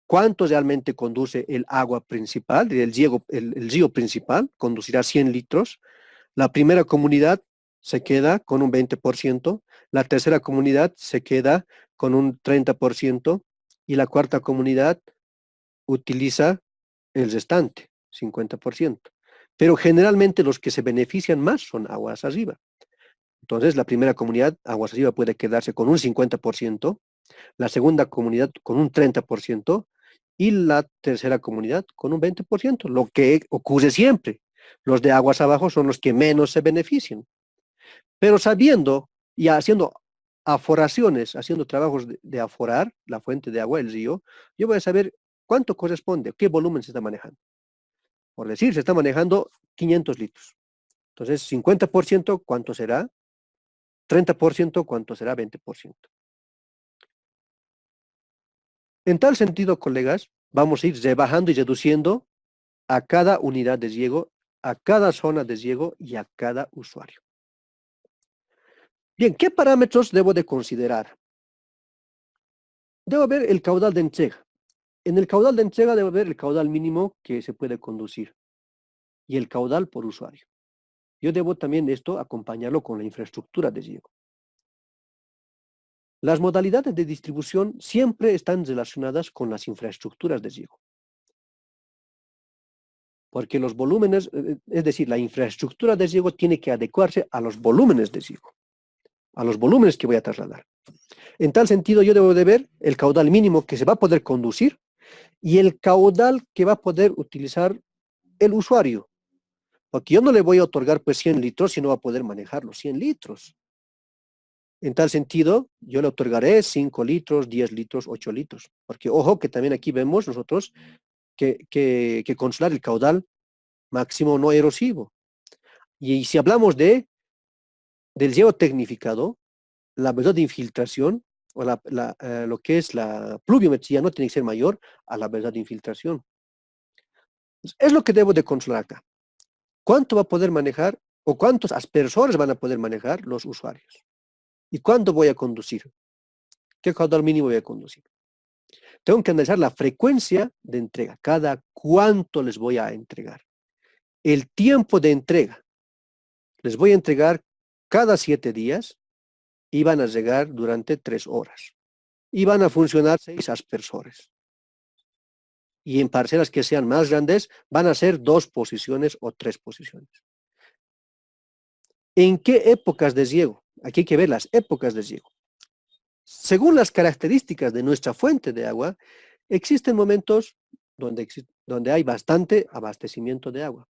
S1: ¿Cuánto realmente conduce el agua principal, el río principal? Conducirá 100 litros. La primera comunidad se queda con un 20%, la tercera comunidad se queda con un 30% y la cuarta comunidad utiliza el restante, 50%. pero generalmente los que se benefician más son aguas arriba. Entonces, la primera comunidad, aguas arriba, puede quedarse con un 50%, la segunda comunidad con un 30% y la tercera comunidad con un 20%, lo que ocurre siempre. Los de aguas abajo son los que menos se benefician. Pero sabiendo y haciendo aforaciones, haciendo trabajos de aforar la fuente de agua, el río, yo voy a saber cuánto corresponde, qué volumen se está manejando. Por decir, se está manejando 500 litros. Entonces, 50%, ¿cuánto será? 30%, ¿cuánto será? 20%. En tal sentido, colegas, vamos a ir rebajando y reduciendo a cada unidad de riego, a cada zona de riego y a cada usuario. Bien, ¿qué parámetros debo de considerar? Debo ver el caudal de entrega. En el caudal de entrega debo ver el caudal mínimo que se puede conducir y el caudal por usuario. Yo debo también esto acompañarlo con la infraestructura de riego. Las modalidades de distribución siempre están relacionadas con las infraestructuras de riego. Porque los volúmenes, es decir, la infraestructura de riego tiene que adecuarse a los volúmenes de riego, a los volúmenes que voy a trasladar. En tal sentido, yo debo de ver el caudal mínimo que se va a poder conducir y el caudal que va a poder utilizar el usuario. Porque yo no le voy a otorgar pues 100 litros si no va a poder manejar los 100 litros. En tal sentido, yo le otorgaré 5 litros, 10 litros, 8 litros. Porque ojo que también aquí vemos nosotros que controlar el caudal máximo no erosivo. Y si hablamos del riego tecnificado, la velocidad de infiltración o lo que es la pluviometría no tiene que ser mayor a la velocidad de infiltración. Es lo que debo de controlar acá. ¿Cuánto va a poder manejar o cuántos aspersores van a poder manejar los usuarios? ¿Y cuándo voy a conducir? ¿Qué caudal mínimo voy a conducir? Tengo que analizar la frecuencia de entrega, cada cuánto les voy a entregar. El tiempo de entrega. Les voy a entregar cada 7 días y van a llegar durante 3 horas. Y van a funcionar 6 aspersores. Y en parcelas que sean más grandes van a ser 2 posiciones o 3 posiciones. ¿En qué épocas de riego? Aquí hay que ver las épocas de riego. Según las características de nuestra fuente de agua, existen momentos donde hay bastante abastecimiento de agua.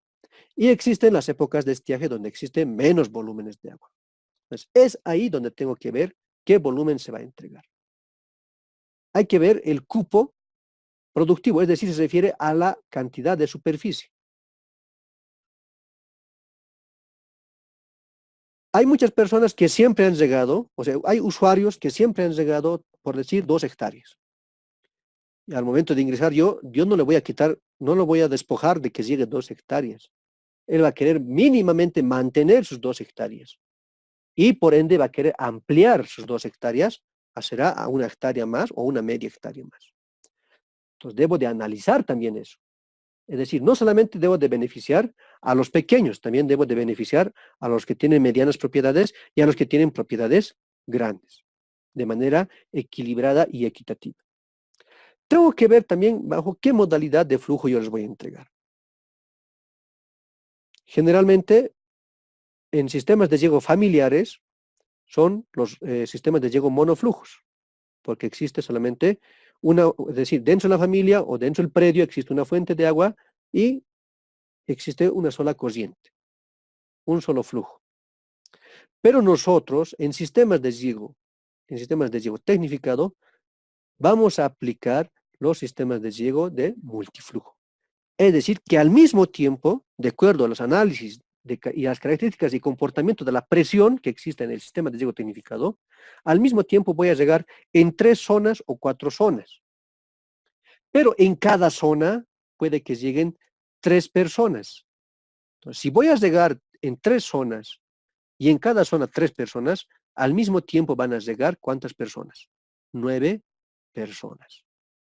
S1: Y existen las épocas de estiaje donde existen menos volúmenes de agua. Entonces, es ahí donde tengo que ver qué volumen se va a entregar. Hay que ver el cupo productivo, es decir, se refiere a la cantidad de superficie. Hay muchas personas que siempre han llegado, o sea, hay usuarios que siempre han llegado, por decir, 2 hectáreas. Y al momento de ingresar yo no le voy a quitar, no lo voy a despojar de que llegue 2 hectáreas. Él va a querer mínimamente mantener sus 2 hectáreas. Y por ende va a querer ampliar sus 2 hectáreas, será a 1 hectárea más o una media hectárea más. Entonces debo de analizar también eso. Es decir, no solamente debo de beneficiar a los pequeños, también debo de beneficiar a los que tienen medianas propiedades y a los que tienen propiedades grandes, de manera equilibrada y equitativa. Tengo que ver también bajo qué modalidad de flujo yo les voy a entregar. Generalmente, en sistemas de riego familiares, son los sistemas de riego monoflujos, porque existe solamente una, es decir, dentro de la familia o dentro del predio existe una fuente de agua y existe una sola corriente, un solo flujo. Pero nosotros, en sistemas de riego tecnificado, vamos a aplicar los sistemas de riego de multiflujo. Es decir, que al mismo tiempo, de acuerdo a los análisis y las características y comportamiento de la presión que existe en el sistema de riego tecnificado, al mismo tiempo voy a llegar en 3 zonas o 4 zonas. Pero en cada zona puede que lleguen 3 personas. Entonces, si voy a llegar en 3 zonas y en cada zona 3 personas, al mismo tiempo van a llegar ¿cuántas personas? 9 personas.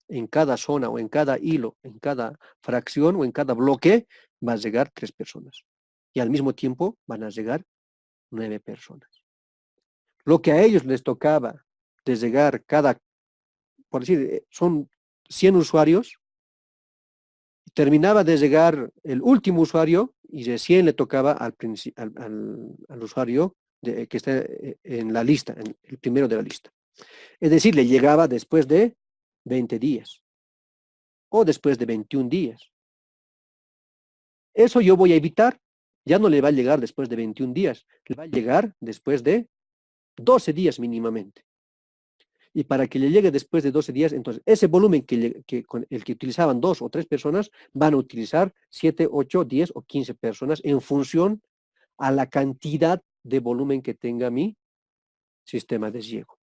S1: En cada zona o en cada hilo, en cada fracción o en cada bloque, va a llegar 3 personas. Y al mismo tiempo van a llegar 9 personas. Lo que a ellos les tocaba de llegar por decir, son 100 usuarios, terminaba de llegar el último usuario y recién le tocaba al usuario que está en la lista, en el primero de la lista. Es decir, le llegaba después de 20 días o después de 21 días. Eso yo voy a evitar. Ya no le va a llegar después de 21 días, le va a llegar después de 12 días mínimamente. Y para que le llegue después de 12 días, entonces ese volumen con el que utilizaban 2 o 3 personas, van a utilizar 7, 8, 10 o 15 personas en función a la cantidad de volumen que tenga mi sistema de riego.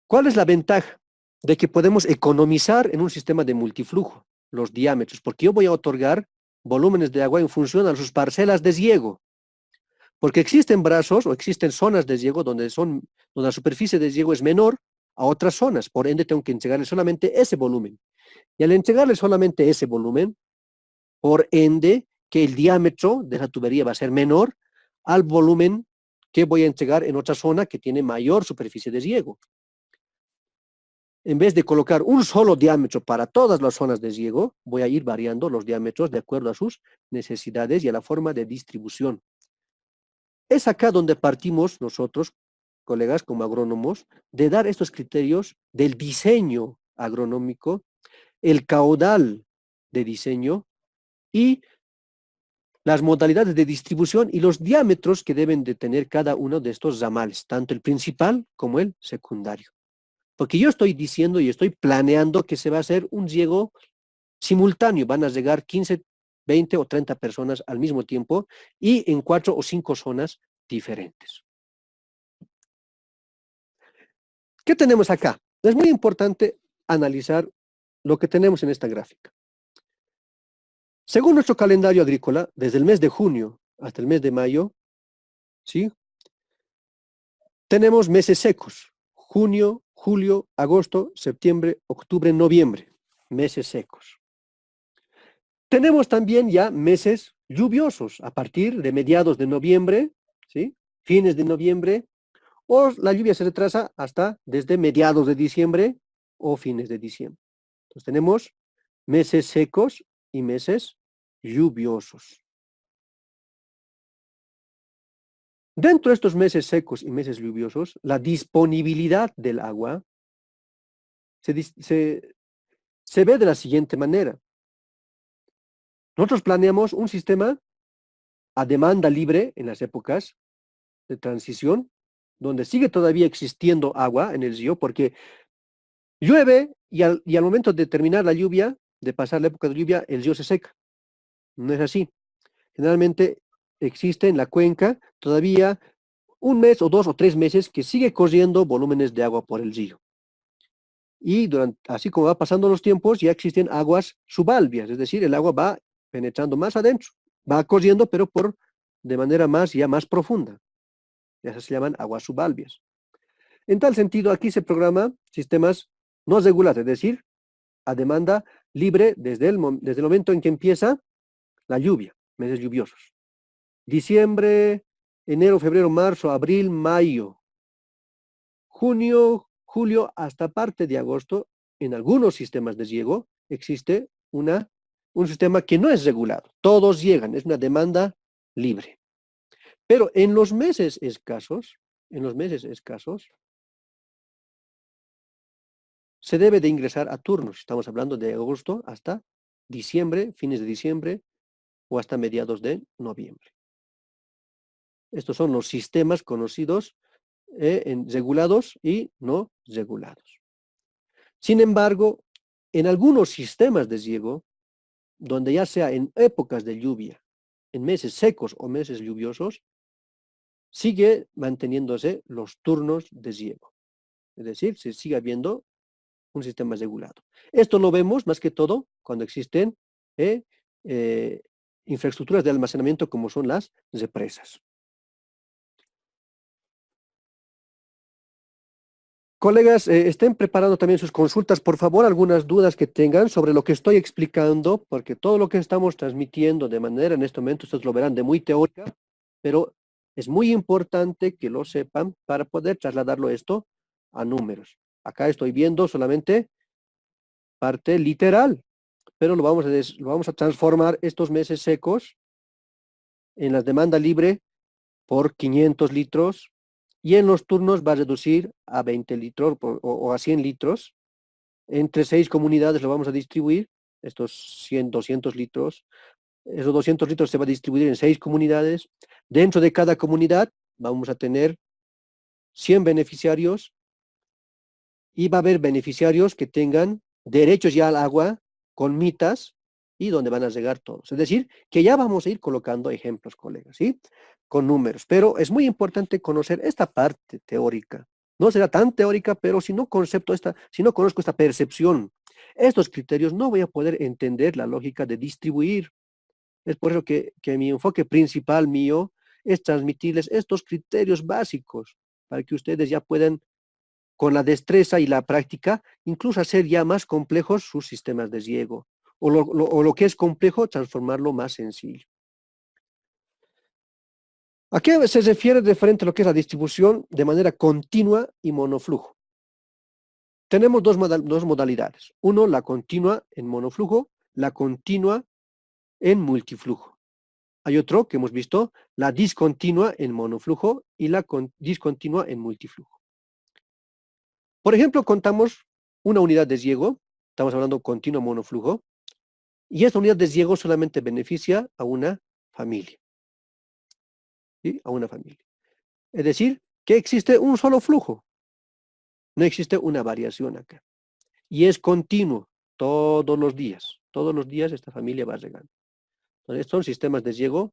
S1: ¿Cuál es la ventaja? De que podemos economizar en un sistema de multiflujo los diámetros, porque yo voy a otorgar volúmenes de agua en función a sus parcelas de riego. Porque existen brazos o existen zonas de riego donde la superficie de riego es menor a otras zonas, por ende tengo que entregarle solamente ese volumen. Y al entregarle solamente ese volumen, por ende que el diámetro de la tubería va a ser menor al volumen que voy a entregar en otra zona que tiene mayor superficie de riego. En vez de colocar un solo diámetro para todas las zonas de riego, voy a ir variando los diámetros de acuerdo a sus necesidades y a la forma de distribución. Es acá donde partimos nosotros, colegas como agrónomos, de dar estos criterios del diseño agronómico, el caudal de diseño y las modalidades de distribución y los diámetros que deben de tener cada uno de estos ramales, tanto el principal como el secundario. Porque yo estoy diciendo y estoy planeando que se va a hacer un riego simultáneo, van a llegar 15, 20 o 30 personas al mismo tiempo y en 4 o 5 zonas diferentes. ¿Qué tenemos acá? Es muy importante analizar lo que tenemos en esta gráfica. Según nuestro calendario agrícola, desde el mes de junio hasta el mes de mayo, ¿sí? Tenemos meses secos: junio, julio, agosto, septiembre, octubre, noviembre, meses secos. Tenemos también ya meses lluviosos a partir de mediados de noviembre, ¿sí? Fines de noviembre, o la lluvia se retrasa hasta desde mediados de diciembre o fines de diciembre. Entonces tenemos meses secos y meses lluviosos. Dentro de estos meses secos y meses lluviosos, la disponibilidad del agua se ve de la siguiente manera. Nosotros planeamos un sistema a demanda libre en las épocas de transición, donde sigue todavía existiendo agua en el río, porque llueve y al momento de terminar la lluvia, de pasar la época de lluvia, el río se seca. No es así. Generalmente existe en la cuenca todavía un mes o 2 o 3 meses que sigue corriendo volúmenes de agua por el río. Y así como va pasando los tiempos, ya existen aguas subalvias, es decir, el agua va penetrando más adentro, va corriendo, pero de manera más profunda. Esas se llaman aguas subalvias. En tal sentido, aquí se programa sistemas no regulados, es decir, a demanda libre desde el momento en que empieza la lluvia, meses lluviosos. Diciembre, enero, febrero, marzo, abril, mayo, junio, julio, hasta parte de agosto, en algunos sistemas de riego existe un sistema que no es regulado. Todos llegan, es una demanda libre. Pero en los meses escasos, se debe de ingresar a turnos. Estamos hablando de agosto hasta diciembre, fines de diciembre o hasta mediados de noviembre. Estos son los sistemas conocidos regulados y no regulados. Sin embargo, en algunos sistemas de riego, donde ya sea en épocas de lluvia, en meses secos o meses lluviosos, sigue manteniéndose los turnos de riego. Es decir, se sigue habiendo un sistema regulado. Esto lo vemos más que todo cuando existen infraestructuras de almacenamiento como son las represas. Colegas, estén preparando también sus consultas, por favor, algunas dudas que tengan sobre lo que estoy explicando, porque todo lo que estamos transmitiendo de manera en este momento, ustedes lo verán de muy teórica, pero es muy importante que lo sepan para poder trasladarlo esto a números. Acá estoy viendo solamente parte literal, pero lo vamos a transformar estos meses secos en la demanda libre por 500 litros y en los turnos va a reducir a 20 litros o a 100 litros. Entre 6 comunidades lo vamos a distribuir, estos 100, 200 litros. Esos 200 litros se va a distribuir en 6 comunidades. Dentro de cada comunidad vamos a tener 100 beneficiarios y va a haber beneficiarios que tengan derechos ya al agua con mitas y donde van a llegar todos. Es decir, que ya vamos a ir colocando ejemplos, colegas, ¿sí? Con números. Pero es muy importante conocer esta parte teórica. No será tan teórica, pero si no conozco esta percepción, estos criterios, no voy a poder entender la lógica de distribuir. Es por eso que mi enfoque principal mío es transmitirles estos criterios básicos para que ustedes ya puedan, con la destreza y la práctica, incluso hacer ya más complejos sus sistemas de riego. O lo que es complejo, transformarlo más sencillo. ¿A qué se refiere referente a lo que es la distribución de manera continua y monoflujo? Tenemos dos modalidades. Uno, la continua en monoflujo, la continua en multiflujo. Hay otro que hemos visto, la discontinua en monoflujo y la discontinua en multiflujo. Por ejemplo, contamos una unidad de riego, estamos hablando continuo monoflujo, y esta unidad de riego solamente beneficia a una familia. ¿Sí? A una familia. Es decir, que existe un solo flujo. No existe una variación acá. Y es continuo, todos los días. Todos los días esta familia va regando. Entonces, estos son sistemas de riego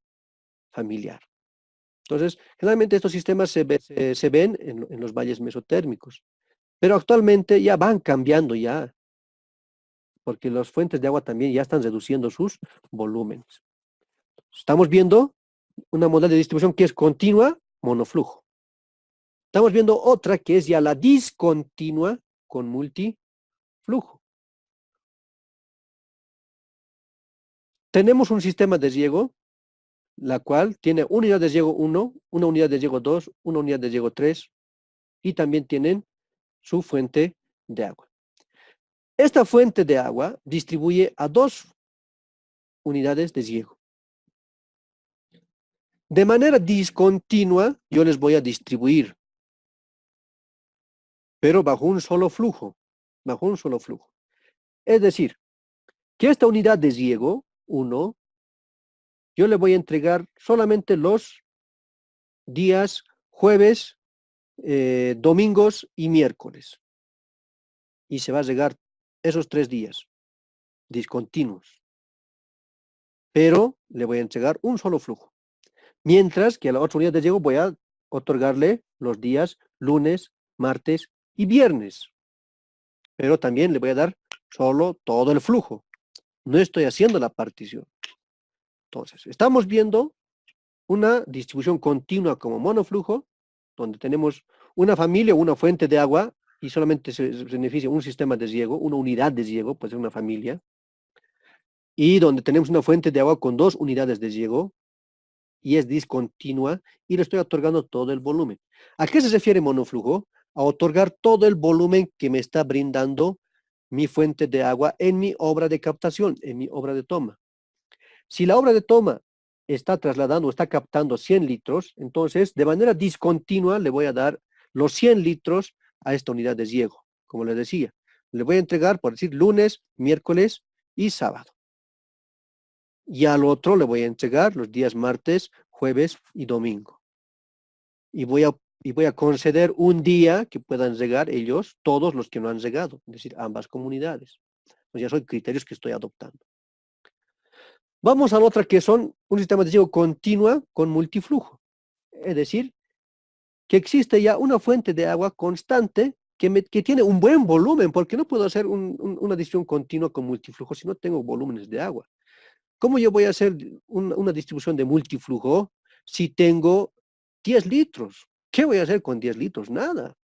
S1: familiar. Entonces, generalmente estos sistemas se ven en los valles mesotérmicos. Pero actualmente ya van cambiando ya, porque las fuentes de agua también ya están reduciendo sus volúmenes. Estamos viendo una modalidad de distribución que es continua, monoflujo. Estamos viendo otra que es ya la discontinua con multiflujo. Tenemos un sistema de riego, la cual tiene una unidad de riego 1, una unidad de riego 2, una unidad de riego 3, y también tienen su fuente de agua. Esta fuente de agua distribuye a 2 unidades de riego. De manera discontinua, yo les voy a distribuir, pero bajo un solo flujo, bajo un solo flujo. Es decir, que esta unidad de riego, 1, yo le voy a entregar solamente los días jueves, domingos y miércoles. Y se va a regar esos 3 días, discontinuos. Pero le voy a entregar un solo flujo. Mientras que a la otra unidad de riego voy a otorgarle los días lunes, martes y viernes. Pero también le voy a dar solo todo el flujo. No estoy haciendo la partición. Entonces, estamos viendo una distribución continua como monoflujo, donde tenemos una familia o una fuente de agua y solamente se beneficia un sistema de riego, una unidad de riego, puede ser una familia, y donde tenemos una fuente de agua con 2 unidades de riego y es discontinua y le estoy otorgando todo el volumen. ¿A qué se refiere monoflujo? A otorgar todo el volumen que me está brindando mi fuente de agua en mi obra de captación, en mi obra de toma. Si la obra de toma está trasladando, está captando 100 litros, entonces de manera discontinua le voy a dar los 100 litros a esta unidad de riego, como les decía. Le voy a entregar, por decir, lunes, miércoles y sábado. Y al otro le voy a entregar los días martes, jueves y domingo. Y voy a conceder un día que puedan regar ellos, todos los que no han regado, es decir, ambas comunidades. Pues ya son criterios que estoy adoptando. Vamos a la otra que son un sistema de riego continua con multiflujo. Es decir, que existe ya una fuente de agua constante que tiene un buen volumen, porque no puedo hacer una distribución continua con multiflujo si no tengo volúmenes de agua. ¿Cómo yo voy a hacer una distribución de multiflujo si tengo 10 litros? ¿Qué voy a hacer con 10 litros? Nada.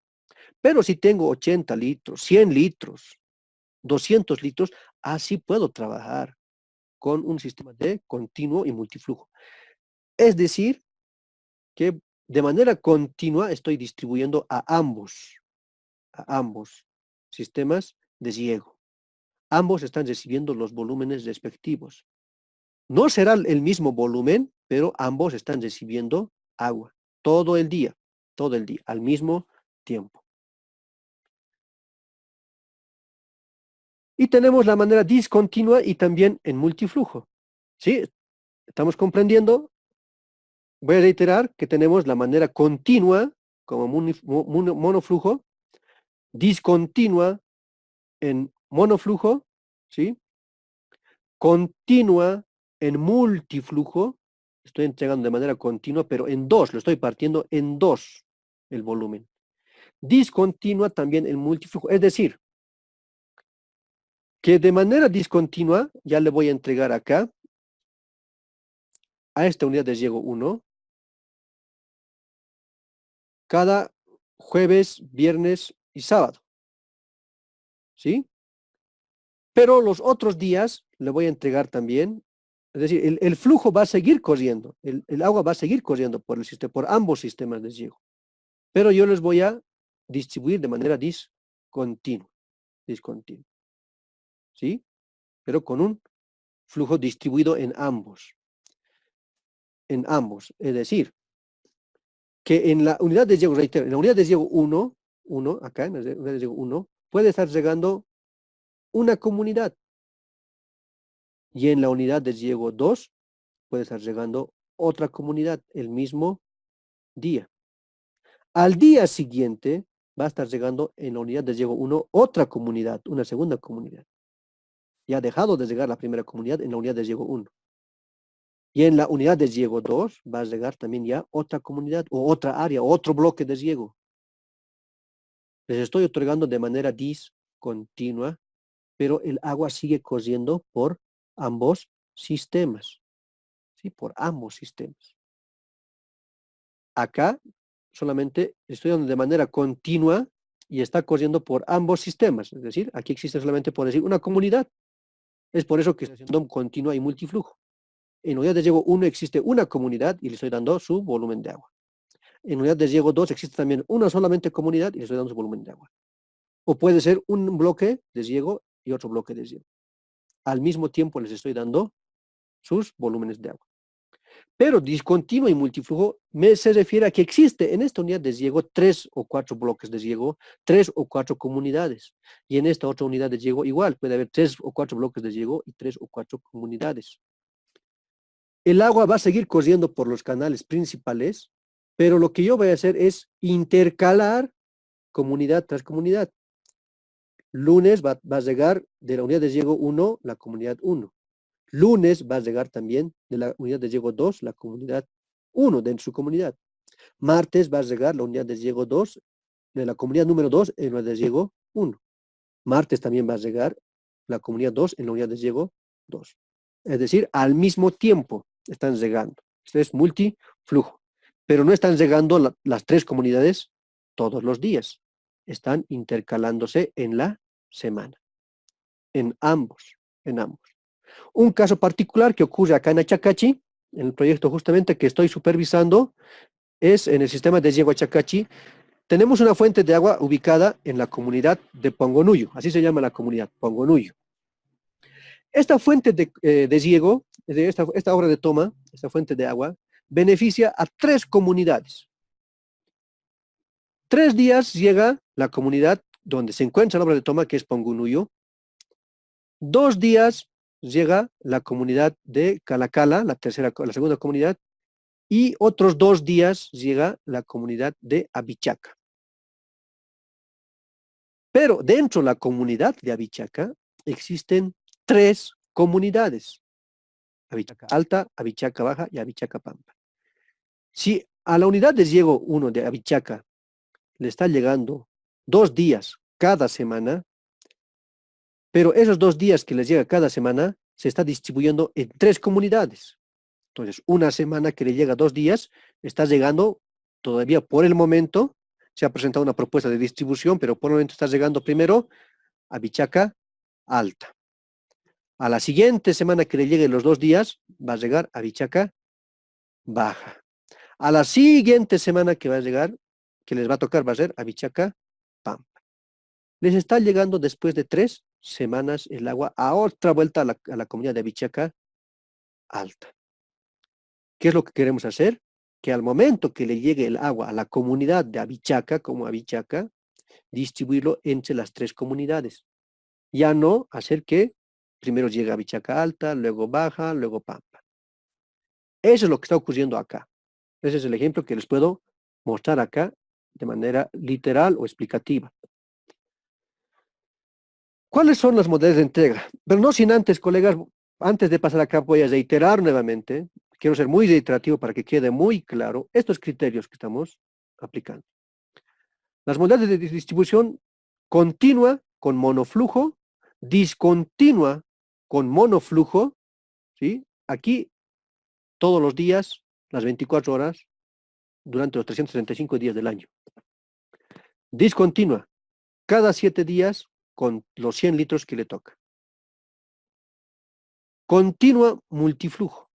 S1: Pero si tengo 80 litros, 100 litros, 200 litros, así puedo trabajar con un sistema de continuo y multiflujo. Es decir, que de manera continua estoy distribuyendo a ambos sistemas de riego. ambos están recibiendo los volúmenes respectivos. No será el mismo volumen, pero ambos están recibiendo agua todo el día, al mismo tiempo. Y tenemos la manera discontinua y también en multiflujo. ¿Sí? ¿Estamos comprendiendo? Voy a reiterar que tenemos la manera continua como monoflujo, discontinua en monoflujo, ¿sí? Continua en multiflujo, estoy entregando de manera continua, pero en dos, lo estoy partiendo en dos el volumen. Discontinua también en multiflujo, es decir, que de manera discontinua, ya le voy a entregar acá, a esta unidad de riego 1, cada jueves, viernes y sábado, ¿sí? Pero los otros días le voy a entregar también, es decir, el flujo va a seguir corriendo, el agua va a seguir corriendo por el sistema, por ambos sistemas de riego. Pero yo les voy a distribuir de manera discontinua, ¿sí? Pero con un flujo distribuido en ambos, es decir, que en la unidad de riego, reitero, en la unidad de riego 1, acá en la unidad de riego 1, puede estar regando una comunidad, y en la unidad de riego 2 puede estar regando otra comunidad el mismo día. Al día siguiente va a estar regando en la unidad de riego 1 otra comunidad, una segunda comunidad. Ya ha dejado de regar la primera comunidad en la unidad de riego 1. Y en la unidad de riego 2 va a regar también ya otra comunidad o otra área, otro bloque de riego. Les estoy otorgando de manera discontinua, pero el agua sigue corriendo por ambos sistemas. ¿Sí? Por ambos sistemas. Acá solamente estoy dando de manera continua y está corriendo por ambos sistemas. Es decir, aquí existe solamente, por decir, una comunidad. Es por eso que estoy haciendo continua y multiflujo. En unidad de riego 1 existe una comunidad y le estoy dando su volumen de agua. En unidad de riego 2 existe también una solamente comunidad y le estoy dando su volumen de agua. O puede ser un bloque de riego y otro bloque de riego. Al mismo tiempo les estoy dando sus volúmenes de agua. Pero discontinuo y multiflujo se refiere a que existe en esta unidad de riego 3 o 4 bloques de riego, 3 o 4 comunidades. Y en esta otra unidad de riego igual, puede haber 3 o 4 bloques de riego y 3 o 4 comunidades. El agua va a seguir corriendo por los canales principales, pero lo que yo voy a hacer es intercalar comunidad tras comunidad. Lunes va a llegar de la unidad de riego 1, la comunidad 1. Lunes va a llegar también de la unidad de riego 2, la comunidad 1 de su comunidad. Martes va a llegar la unidad de riego 2, de la comunidad número 2 en la unidad de riego 1. Martes también va a llegar la comunidad 2 en la unidad de riego 2. Es decir, al mismo tiempo están llegando. Esto es multiflujo. Pero no están llegando las tres comunidades todos los días. Están intercalándose en la semana. En ambos. Un caso particular que ocurre acá en Achacachi, en el proyecto justamente que estoy supervisando, es en el sistema de riego Achacachi. Tenemos una fuente de agua ubicada en la comunidad de Pongonuyo, así se llama la comunidad, Pongonuyo. Esta fuente de riego, esta obra de toma, esta fuente de agua, beneficia a 3 comunidades. 3 días llega la comunidad donde se encuentra la obra de toma, que es Pongonuyo. 2 días llega la comunidad de Calacala, la segunda comunidad, y otros 2 días llega la comunidad de Abichaca. Pero dentro de la comunidad de Abichaca existen 3 comunidades: Abichaca Alta, Abichaca Baja y Abichaca Pampa. Si a la unidad de riego 1 de Abichaca le está llegando 2 días cada semana, pero esos 2 días que les llega cada semana se está distribuyendo en 3 comunidades. Entonces, una semana que le llega 2 días, está llegando todavía por el momento. Se ha presentado una propuesta de distribución, pero por el momento está llegando primero a Abichaca Alta. A la siguiente semana que le lleguen los 2 días, va a llegar a Abichaca Baja. A la siguiente semana que va a llegar, que les va a tocar, va a ser Abichaca Pampa. Les está llegando después de 3 semanas el agua a otra vuelta a la comunidad de Avichaca alta. ¿Qué es lo que queremos hacer? Que al momento que le llegue el agua a la comunidad de Avichaca, como Avichaca, distribuirlo entre las tres comunidades. Ya no hacer que primero llegue a Avichaca alta, luego baja, luego Pampa. Eso es lo que está ocurriendo acá. Ese es el ejemplo que les puedo mostrar acá de manera literal o explicativa. ¿Cuáles son las modalidades de entrega? Pero no sin antes, colegas, antes de pasar acá voy a reiterar nuevamente, quiero ser muy reiterativo para que quede muy claro estos criterios que estamos aplicando. Las modalidades de distribución continua con monoflujo, discontinua con monoflujo, ¿sí? Aquí todos los días, las 24 horas, durante los 365 días del año. Discontinua, cada 7 días con los 100 litros que le toca. Continua multiflujo.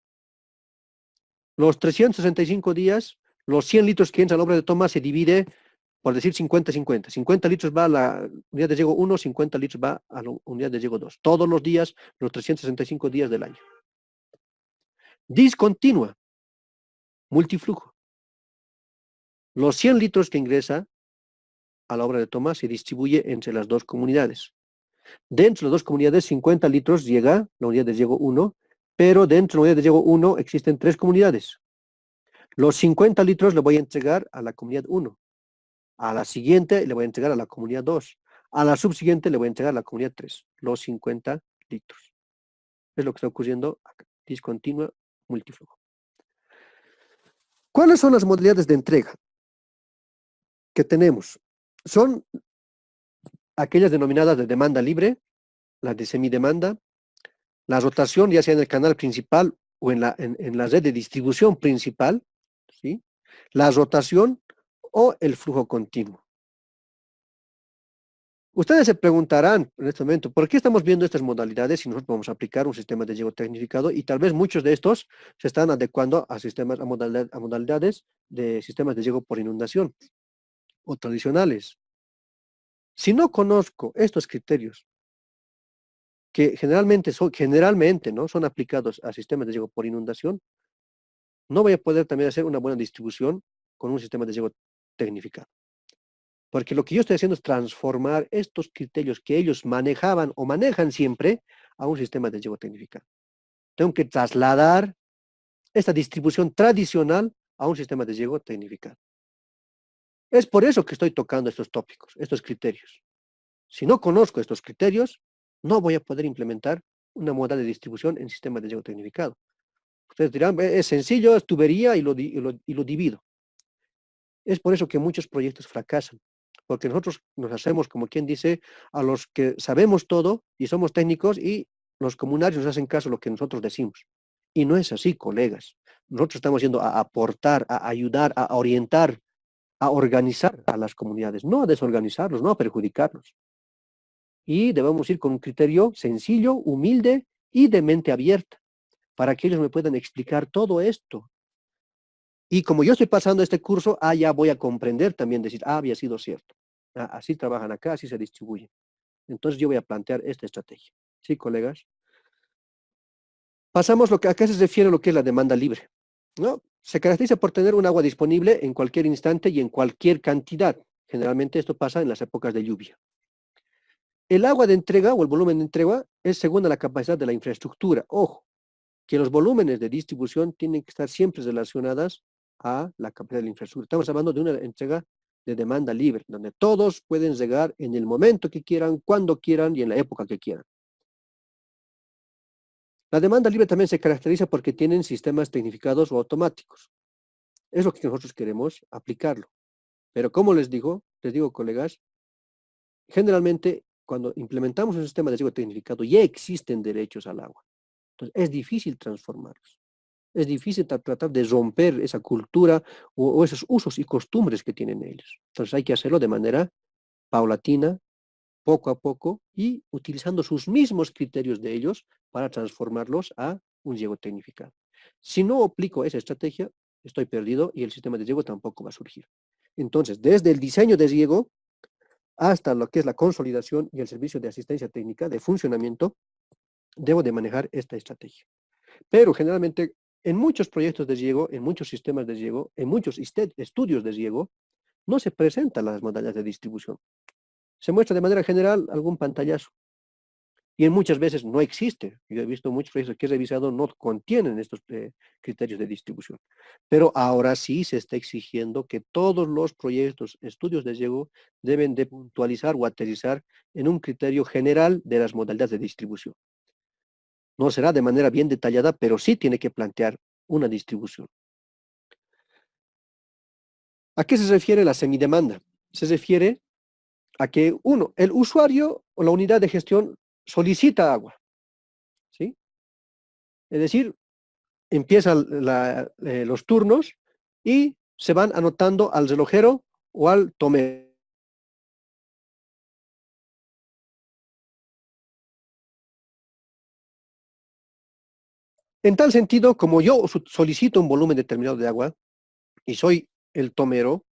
S1: Los 365 días, los 100 litros que entra a la obra de toma se divide, por decir 50-50. 50 litros va a la unidad de riego 1, 50 litros va a la unidad de riego 2. Todos los días, los 365 días del año. Discontinua, multiflujo. Los 100 litros que ingresa a la obra de toma se distribuye entre las dos comunidades. Dentro de las dos comunidades, 50 litros llega a la unidad de riego 1, pero dentro de la unidad de riego 1 existen tres comunidades. Los 50 litros le voy a entregar a la comunidad 1. A la siguiente le voy a entregar a la comunidad 2. A la subsiguiente le voy a entregar a la comunidad 3. Los 50 litros. Es lo que está ocurriendo acá. Discontinua, multiflujo. ¿Cuáles son las modalidades de entrega que tenemos? Son aquellas denominadas de demanda libre, las de semidemanda, la rotación, ya sea en el canal principal o en la red de distribución principal, ¿sí? La rotación o el flujo continuo. Ustedes se preguntarán en este momento, ¿por qué estamos viendo estas modalidades si nosotros vamos a aplicar un sistema de riego tecnificado? Y tal vez muchos de estos se están adecuando a sistemas, a modalidades de sistemas de riego por inundación o tradicionales. Si no conozco estos criterios, que generalmente ¿no? son aplicados a sistemas de riego por inundación, no voy a poder también hacer una buena distribución con un sistema de riego tecnificado. Porque lo que yo estoy haciendo es transformar estos criterios que ellos manejaban o manejan siempre a un sistema de riego tecnificado. Tengo que trasladar esta distribución tradicional a un sistema de riego tecnificado. Es por eso que estoy tocando estos tópicos, estos criterios. Si no conozco estos criterios, no voy a poder implementar una modalidad de distribución en sistema de riego tecnificado. Ustedes dirán, es sencillo, es tubería y lo divido. Es por eso que muchos proyectos fracasan, porque nosotros nos hacemos, como quien dice, a los que sabemos todo y somos técnicos y los comunarios nos hacen caso a lo que nosotros decimos. Y no es así, colegas. Nosotros estamos yendo a aportar, a ayudar, a orientar, a organizar a las comunidades, no a desorganizarlos, no a perjudicarlos. Y debemos ir con un criterio sencillo, humilde y de mente abierta, para que ellos me puedan explicar todo esto. Y como yo estoy pasando este curso, ya voy a comprender también, decir, había sido cierto. Así trabajan acá, así se distribuyen. Entonces yo voy a plantear esta estrategia. ¿Sí, colegas? Pasamos a qué se refiere lo que es la demanda libre, ¿no? Se caracteriza por tener un agua disponible en cualquier instante y en cualquier cantidad. Generalmente esto pasa en las épocas de lluvia. El agua de entrega o el volumen de entrega es según la capacidad de la infraestructura. Ojo, que los volúmenes de distribución tienen que estar siempre relacionadas a la capacidad de la infraestructura. Estamos hablando de una entrega de demanda libre, donde todos pueden llegar en el momento que quieran, cuando quieran y en la época que quieran. La demanda libre también se caracteriza porque tienen sistemas tecnificados o automáticos. Es lo que nosotros queremos aplicarlo. Pero como les digo, colegas, generalmente cuando implementamos un sistema de riego tecnificado ya existen derechos al agua. Entonces es difícil transformarlos. Es difícil tratar de romper esa cultura o esos usos y costumbres que tienen ellos. Entonces hay que hacerlo de manera paulatina, poco a poco, y utilizando sus mismos criterios de ellos para transformarlos a un riego tecnificado. Si no aplico esa estrategia, estoy perdido y el sistema de riego tampoco va a surgir. Entonces, desde el diseño de riego, hasta lo que es la consolidación y el servicio de asistencia técnica de funcionamiento, debo de manejar esta estrategia. Pero generalmente en muchos proyectos de riego, en muchos sistemas de riego, en muchos estudios de riego, no se presentan las modalidades de distribución. Se muestra de manera general algún pantallazo. Y en muchas veces no existe. Yo he visto muchos proyectos que he revisado no contienen estos criterios de distribución. Pero ahora sí se está exigiendo que todos los proyectos, estudios de riego, deben de puntualizar o aterrizar en un criterio general de las modalidades de distribución. No será de manera bien detallada, pero sí tiene que plantear una distribución. ¿A qué se refiere la semidemanda? Se refiere a que, uno, el usuario o la unidad de gestión solicita agua, ¿sí? Es decir, empiezan los turnos y se van anotando al relojero o al tomero. En tal sentido, como yo solicito un volumen determinado de agua y soy el tomero,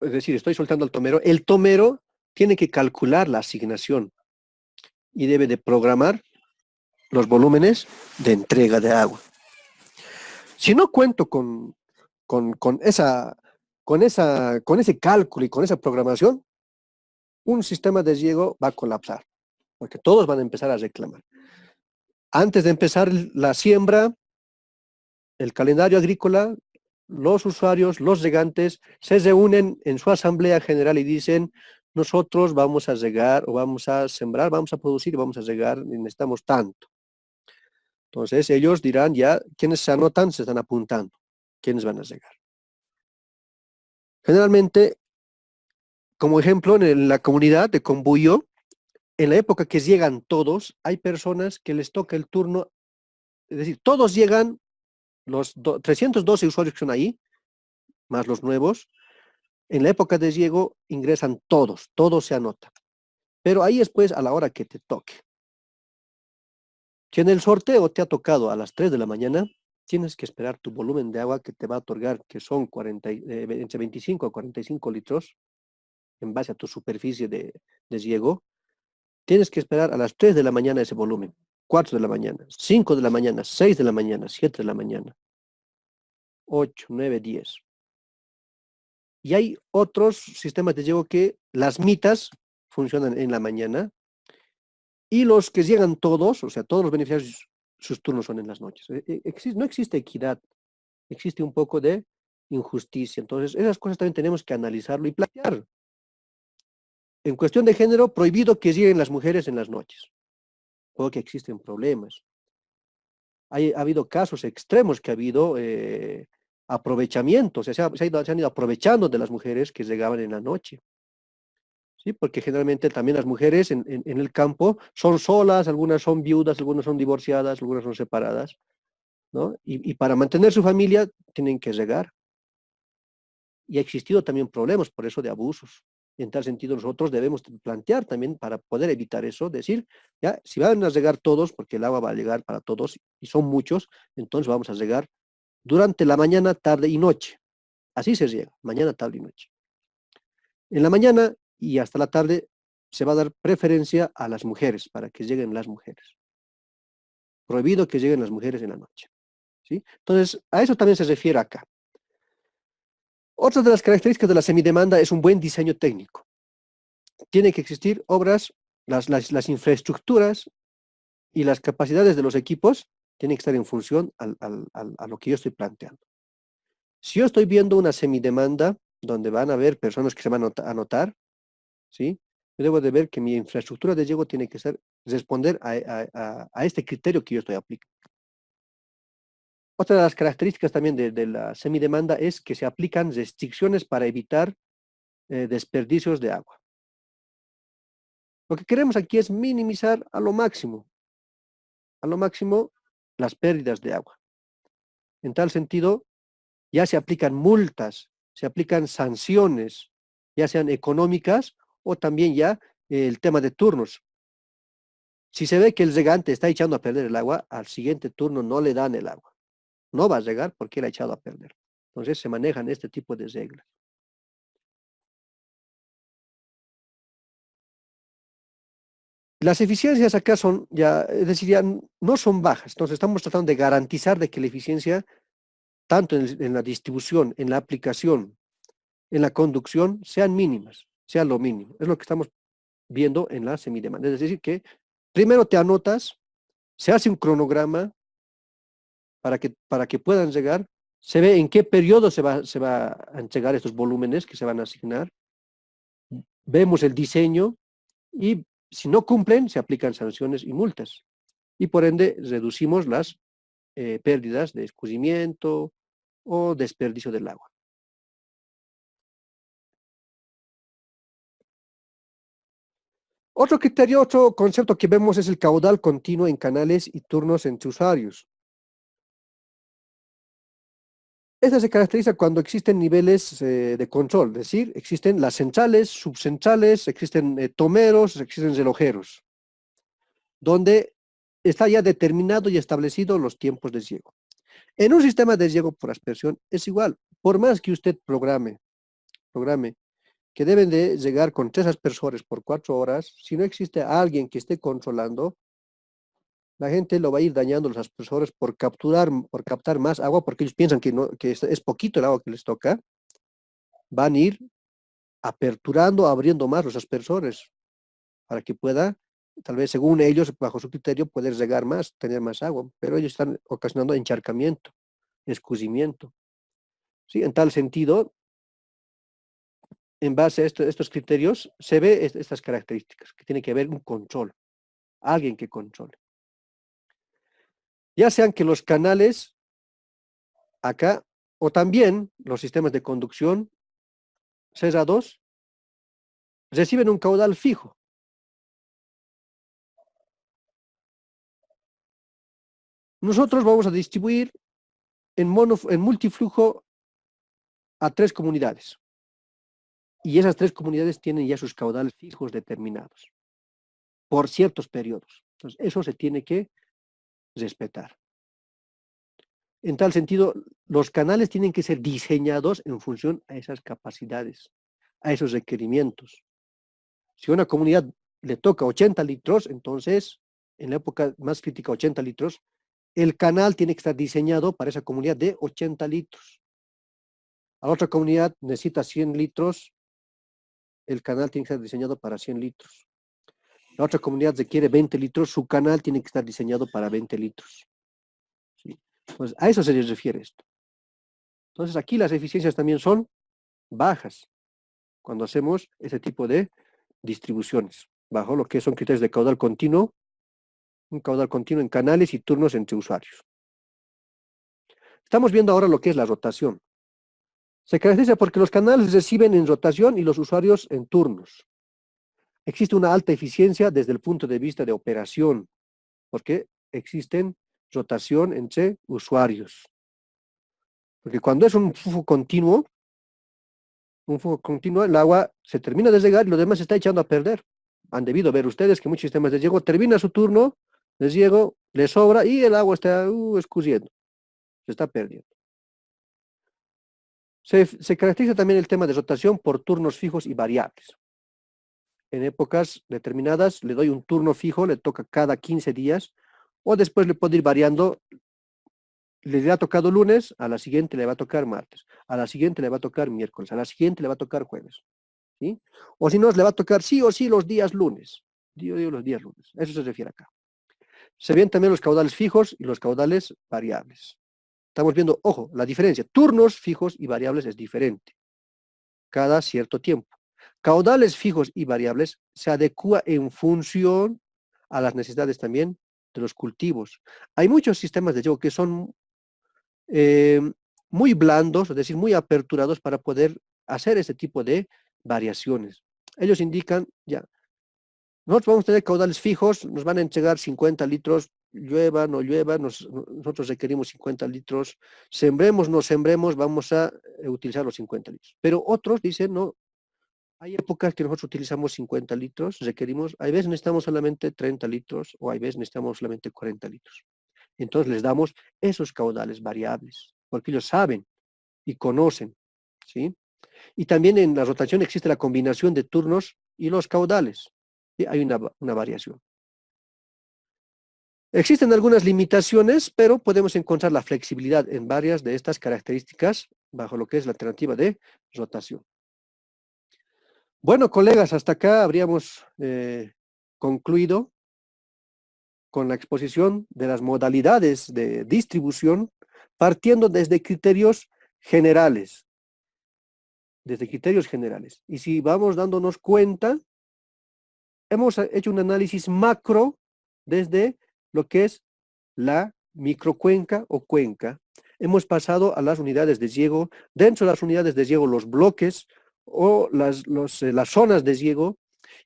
S1: es decir, estoy soltando al tomero, el tomero tiene que calcular la asignación y debe de programar los volúmenes de entrega de agua. Si no cuento con ese cálculo y con esa programación, un sistema de riego va a colapsar, porque todos van a empezar a reclamar. Antes de empezar la siembra, el calendario agrícola, los usuarios, los regantes, se reúnen en su asamblea general y dicen, nosotros vamos a regar o vamos a sembrar, vamos a producir y vamos a regar, y necesitamos tanto. Entonces ellos dirán ya, quienes se anotan, se están apuntando, quiénes van a regar. Generalmente, como ejemplo, en la comunidad de Combuyo, en la época que llegan todos, hay personas que les toca el turno, es decir, todos llegan, los 312 usuarios que son ahí, más los nuevos, en la época de riego ingresan todos, todos se anotan. Pero ahí después, a la hora que te toque. Si en el sorteo te ha tocado a las 3 de la mañana, tienes que esperar tu volumen de agua que te va a otorgar, que son entre 25 a 45 litros, en base a tu superficie de riego. Tienes que esperar a las 3 de la mañana ese volumen, 4 de la mañana, 5 de la mañana, 6 de la mañana, 7 de la mañana, 8, 9, 10. Y hay otros sistemas de riego que las mitas funcionan en la mañana y los que llegan todos, o sea, todos los beneficiarios, sus turnos son en las noches. No existe equidad, existe un poco de injusticia. Entonces, esas cosas también tenemos que analizarlo y plantear. En cuestión de género, prohibido que lleguen las mujeres en las noches, porque existen problemas. Ha habido casos extremos que ha habido aprovechamiento, o sea, se han ido aprovechando de las mujeres que llegaban en la noche. ¿Sí? Porque generalmente también las mujeres en el campo son solas, algunas son viudas, algunas son divorciadas, algunas son separadas, ¿no? Y para mantener su familia tienen que regar. Y ha existido también problemas por eso de abusos. En tal sentido, nosotros debemos plantear también para poder evitar eso, decir, ya, si van a regar todos, porque el agua va a llegar para todos y son muchos, entonces vamos a regar durante la mañana, tarde y noche. Así se riega, mañana, tarde y noche. En la mañana y hasta la tarde se va a dar preferencia a las mujeres, para que lleguen las mujeres. Prohibido que lleguen las mujeres en la noche. ¿Sí? Entonces, a eso también se refiere acá. Otra de las características de la semidemanda es un buen diseño técnico. Tiene que existir obras, las infraestructuras y las capacidades de los equipos tienen que estar en función a lo que yo estoy planteando. Si yo estoy viendo una semidemanda donde van a haber personas que se van a anotar, ¿sí? Yo debo de ver que mi infraestructura de riego tiene que responder a este criterio que yo estoy aplicando. Otra de las características también de la semidemanda es que se aplican restricciones para evitar desperdicios de agua. Lo que queremos aquí es minimizar a lo máximo las pérdidas de agua. En tal sentido, ya se aplican multas, se aplican sanciones, ya sean económicas o también ya el tema de turnos. Si se ve que el regante está echando a perder el agua, al siguiente turno no le dan el agua. No va a regar porque él ha echado a perder. Entonces se manejan este tipo de reglas. Las eficiencias acá son ya, es decir, ya no son bajas. Entonces estamos tratando de garantizar de que la eficiencia, tanto en la distribución, en la aplicación, en la conducción, sean mínimas, sea lo mínimo. Es lo que estamos viendo en la semidemanda. Es decir, que primero te anotas, se hace un cronograma para que puedan llegar, se ve en qué periodo se va a entregar estos volúmenes que se van a asignar, vemos el diseño y si no cumplen, se aplican sanciones y multas. Y por ende, reducimos las pérdidas de escurrimiento o desperdicio del agua. Otro criterio, otro concepto que vemos es el caudal continuo en canales y turnos entre usuarios. Esta se caracteriza cuando existen niveles de control, es decir, existen las centrales, subcentrales, existen tomeros, existen relojeros, donde está ya determinado y establecido los tiempos de riego. En un sistema de riego por aspersión es igual, por más que usted programe que deben de llegar con 3 aspersores por 4 horas, si no existe alguien que esté controlando, la gente lo va a ir dañando los aspersores por captar más agua, porque ellos piensan que, no, que es poquito el agua que les toca, van a ir aperturando, abriendo más los aspersores, para que pueda, tal vez según ellos, bajo su criterio, poder regar más, tener más agua, pero ellos están ocasionando encharcamiento, escurrimiento. ¿Sí? En tal sentido, en base a estos criterios, se ve estas características, que tiene que haber un control, alguien que controle. Ya sean que los canales acá, o también los sistemas de conducción cerrados, reciben un caudal fijo. Nosotros vamos a distribuir en multiflujo a 3 comunidades. Y esas 3 comunidades tienen ya sus caudales fijos determinados por ciertos periodos. Entonces, eso se tiene que respetar. En tal sentido, los canales tienen que ser diseñados en función a esas capacidades, a esos requerimientos. Si a una comunidad le toca 80 litros, entonces, en la época más crítica, 80 litros, el canal tiene que estar diseñado para esa comunidad de 80 litros. A la otra comunidad necesita 100 litros, el canal tiene que estar diseñado para 100 litros. La otra comunidad requiere 20 litros, su canal tiene que estar diseñado para 20 litros. ¿Sí? Pues a eso se les refiere esto. Entonces aquí las eficiencias también son bajas cuando hacemos ese tipo de distribuciones, bajo lo que son criterios de caudal continuo, un caudal continuo en canales y turnos entre usuarios. Estamos viendo ahora lo que es la rotación. Se caracteriza porque los canales reciben en rotación y los usuarios en turnos. Existe una alta eficiencia desde el punto de vista de operación, porque existen rotación entre usuarios. Porque cuando es un flujo continuo, el agua se termina de regar y lo demás se está echando a perder. Han debido ver ustedes que muchos sistemas de riego termina su turno de riego, le sobra y el agua está escurriendo. Se está perdiendo. Se caracteriza también el tema de rotación por turnos fijos y variables. En épocas determinadas le doy un turno fijo, le toca cada 15 días, o después le puedo ir variando. Le ha tocado lunes, a la siguiente le va a tocar martes, a la siguiente le va a tocar miércoles, a la siguiente le va a tocar jueves. ¿Sí? O si no, le va a tocar sí o sí los días lunes. Yo digo los días lunes. Eso se refiere acá. Se ven también los caudales fijos y los caudales variables. Estamos viendo, ojo, la diferencia. Turnos fijos y variables es diferente cada cierto tiempo. Caudales fijos y variables se adecúa en función a las necesidades también de los cultivos. Hay muchos sistemas de riego que son muy blandos, es decir, muy aperturados para poder hacer ese tipo de variaciones. Ellos indican, ya, nosotros vamos a tener caudales fijos, nos van a entregar 50 litros, llueva, no llueva, nosotros requerimos 50 litros, sembremos, no sembremos, vamos a utilizar los 50 litros. Pero otros dicen, no, hay épocas que nosotros utilizamos 50 litros, requerimos, hay veces necesitamos solamente 30 litros o hay veces necesitamos solamente 40 litros. Entonces les damos esos caudales variables, porque ellos saben y conocen, ¿sí? Y también en la rotación existe la combinación de turnos y los caudales, ¿sí? Hay una variación. Existen algunas limitaciones, pero podemos encontrar la flexibilidad en varias de estas características bajo lo que es la alternativa de rotación. Bueno, colegas, hasta acá habríamos concluido con la exposición de las modalidades de distribución, partiendo desde criterios generales. Y si vamos dándonos cuenta, hemos hecho un análisis macro desde lo que es la microcuenca o cuenca. Hemos pasado a las unidades de riego, dentro de las unidades de riego los bloques o las zonas de riego,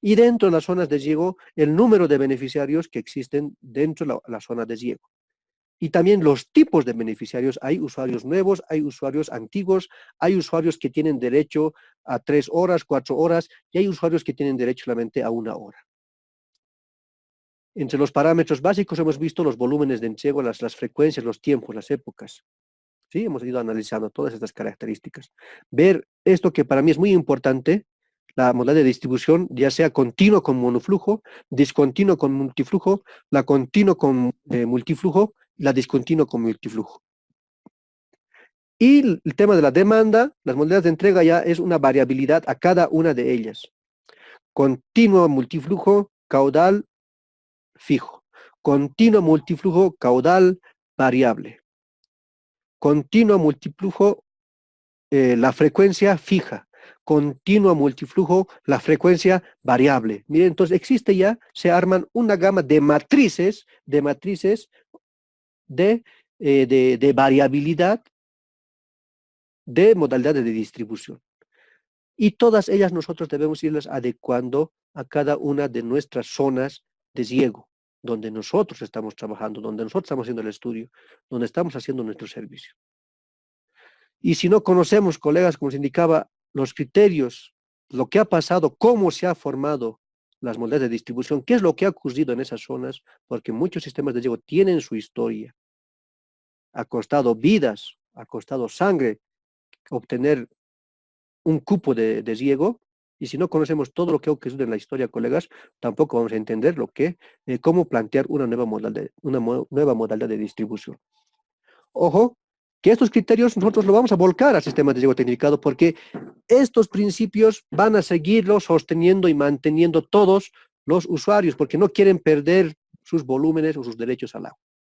S1: y dentro de las zonas de riego el número de beneficiarios que existen dentro de la zona de riego. Y también los tipos de beneficiarios. Hay usuarios nuevos, hay usuarios antiguos, hay usuarios que tienen derecho a 3 horas, 4 horas, y hay usuarios que tienen derecho solamente a 1 hora. Entre los parámetros básicos hemos visto los volúmenes de entrega, las frecuencias, los tiempos, las épocas. ¿Sí? Hemos ido analizando todas estas características. Ver esto que para mí es muy importante, la modalidad de distribución, ya sea continuo con monoflujo, discontinuo con multiflujo, la continua con multiflujo, la discontinua con multiflujo. Y el tema de la demanda, las modalidades de entrega ya es una variabilidad a cada una de ellas. Continuo multiflujo, caudal fijo. Continuo multiflujo, caudal variable. Continuo multiflujo, la frecuencia fija. Continuo multiflujo, la frecuencia variable. Miren, entonces existe ya, se arman una gama de matrices de variabilidad de modalidades de distribución. Y todas ellas nosotros debemos irlas adecuando a cada una de nuestras zonas de riego, donde nosotros estamos trabajando, donde nosotros estamos haciendo el estudio, donde estamos haciendo nuestro servicio. Y si no conocemos, colegas, como se indicaba, los criterios, lo que ha pasado, cómo se ha formado las modalidades de distribución, qué es lo que ha ocurrido en esas zonas, porque muchos sistemas de riego tienen su historia. Ha costado vidas, ha costado sangre obtener un cupo de riego, y si no conocemos todo lo que ha ocurrido en la historia, colegas, tampoco vamos a entender cómo plantear una nueva modalidad de distribución. Ojo, que estos criterios nosotros lo vamos a volcar al sistema de riego tecnificado, porque estos principios van a seguirlos sosteniendo y manteniendo todos los usuarios, porque no quieren perder sus volúmenes o sus derechos al agua.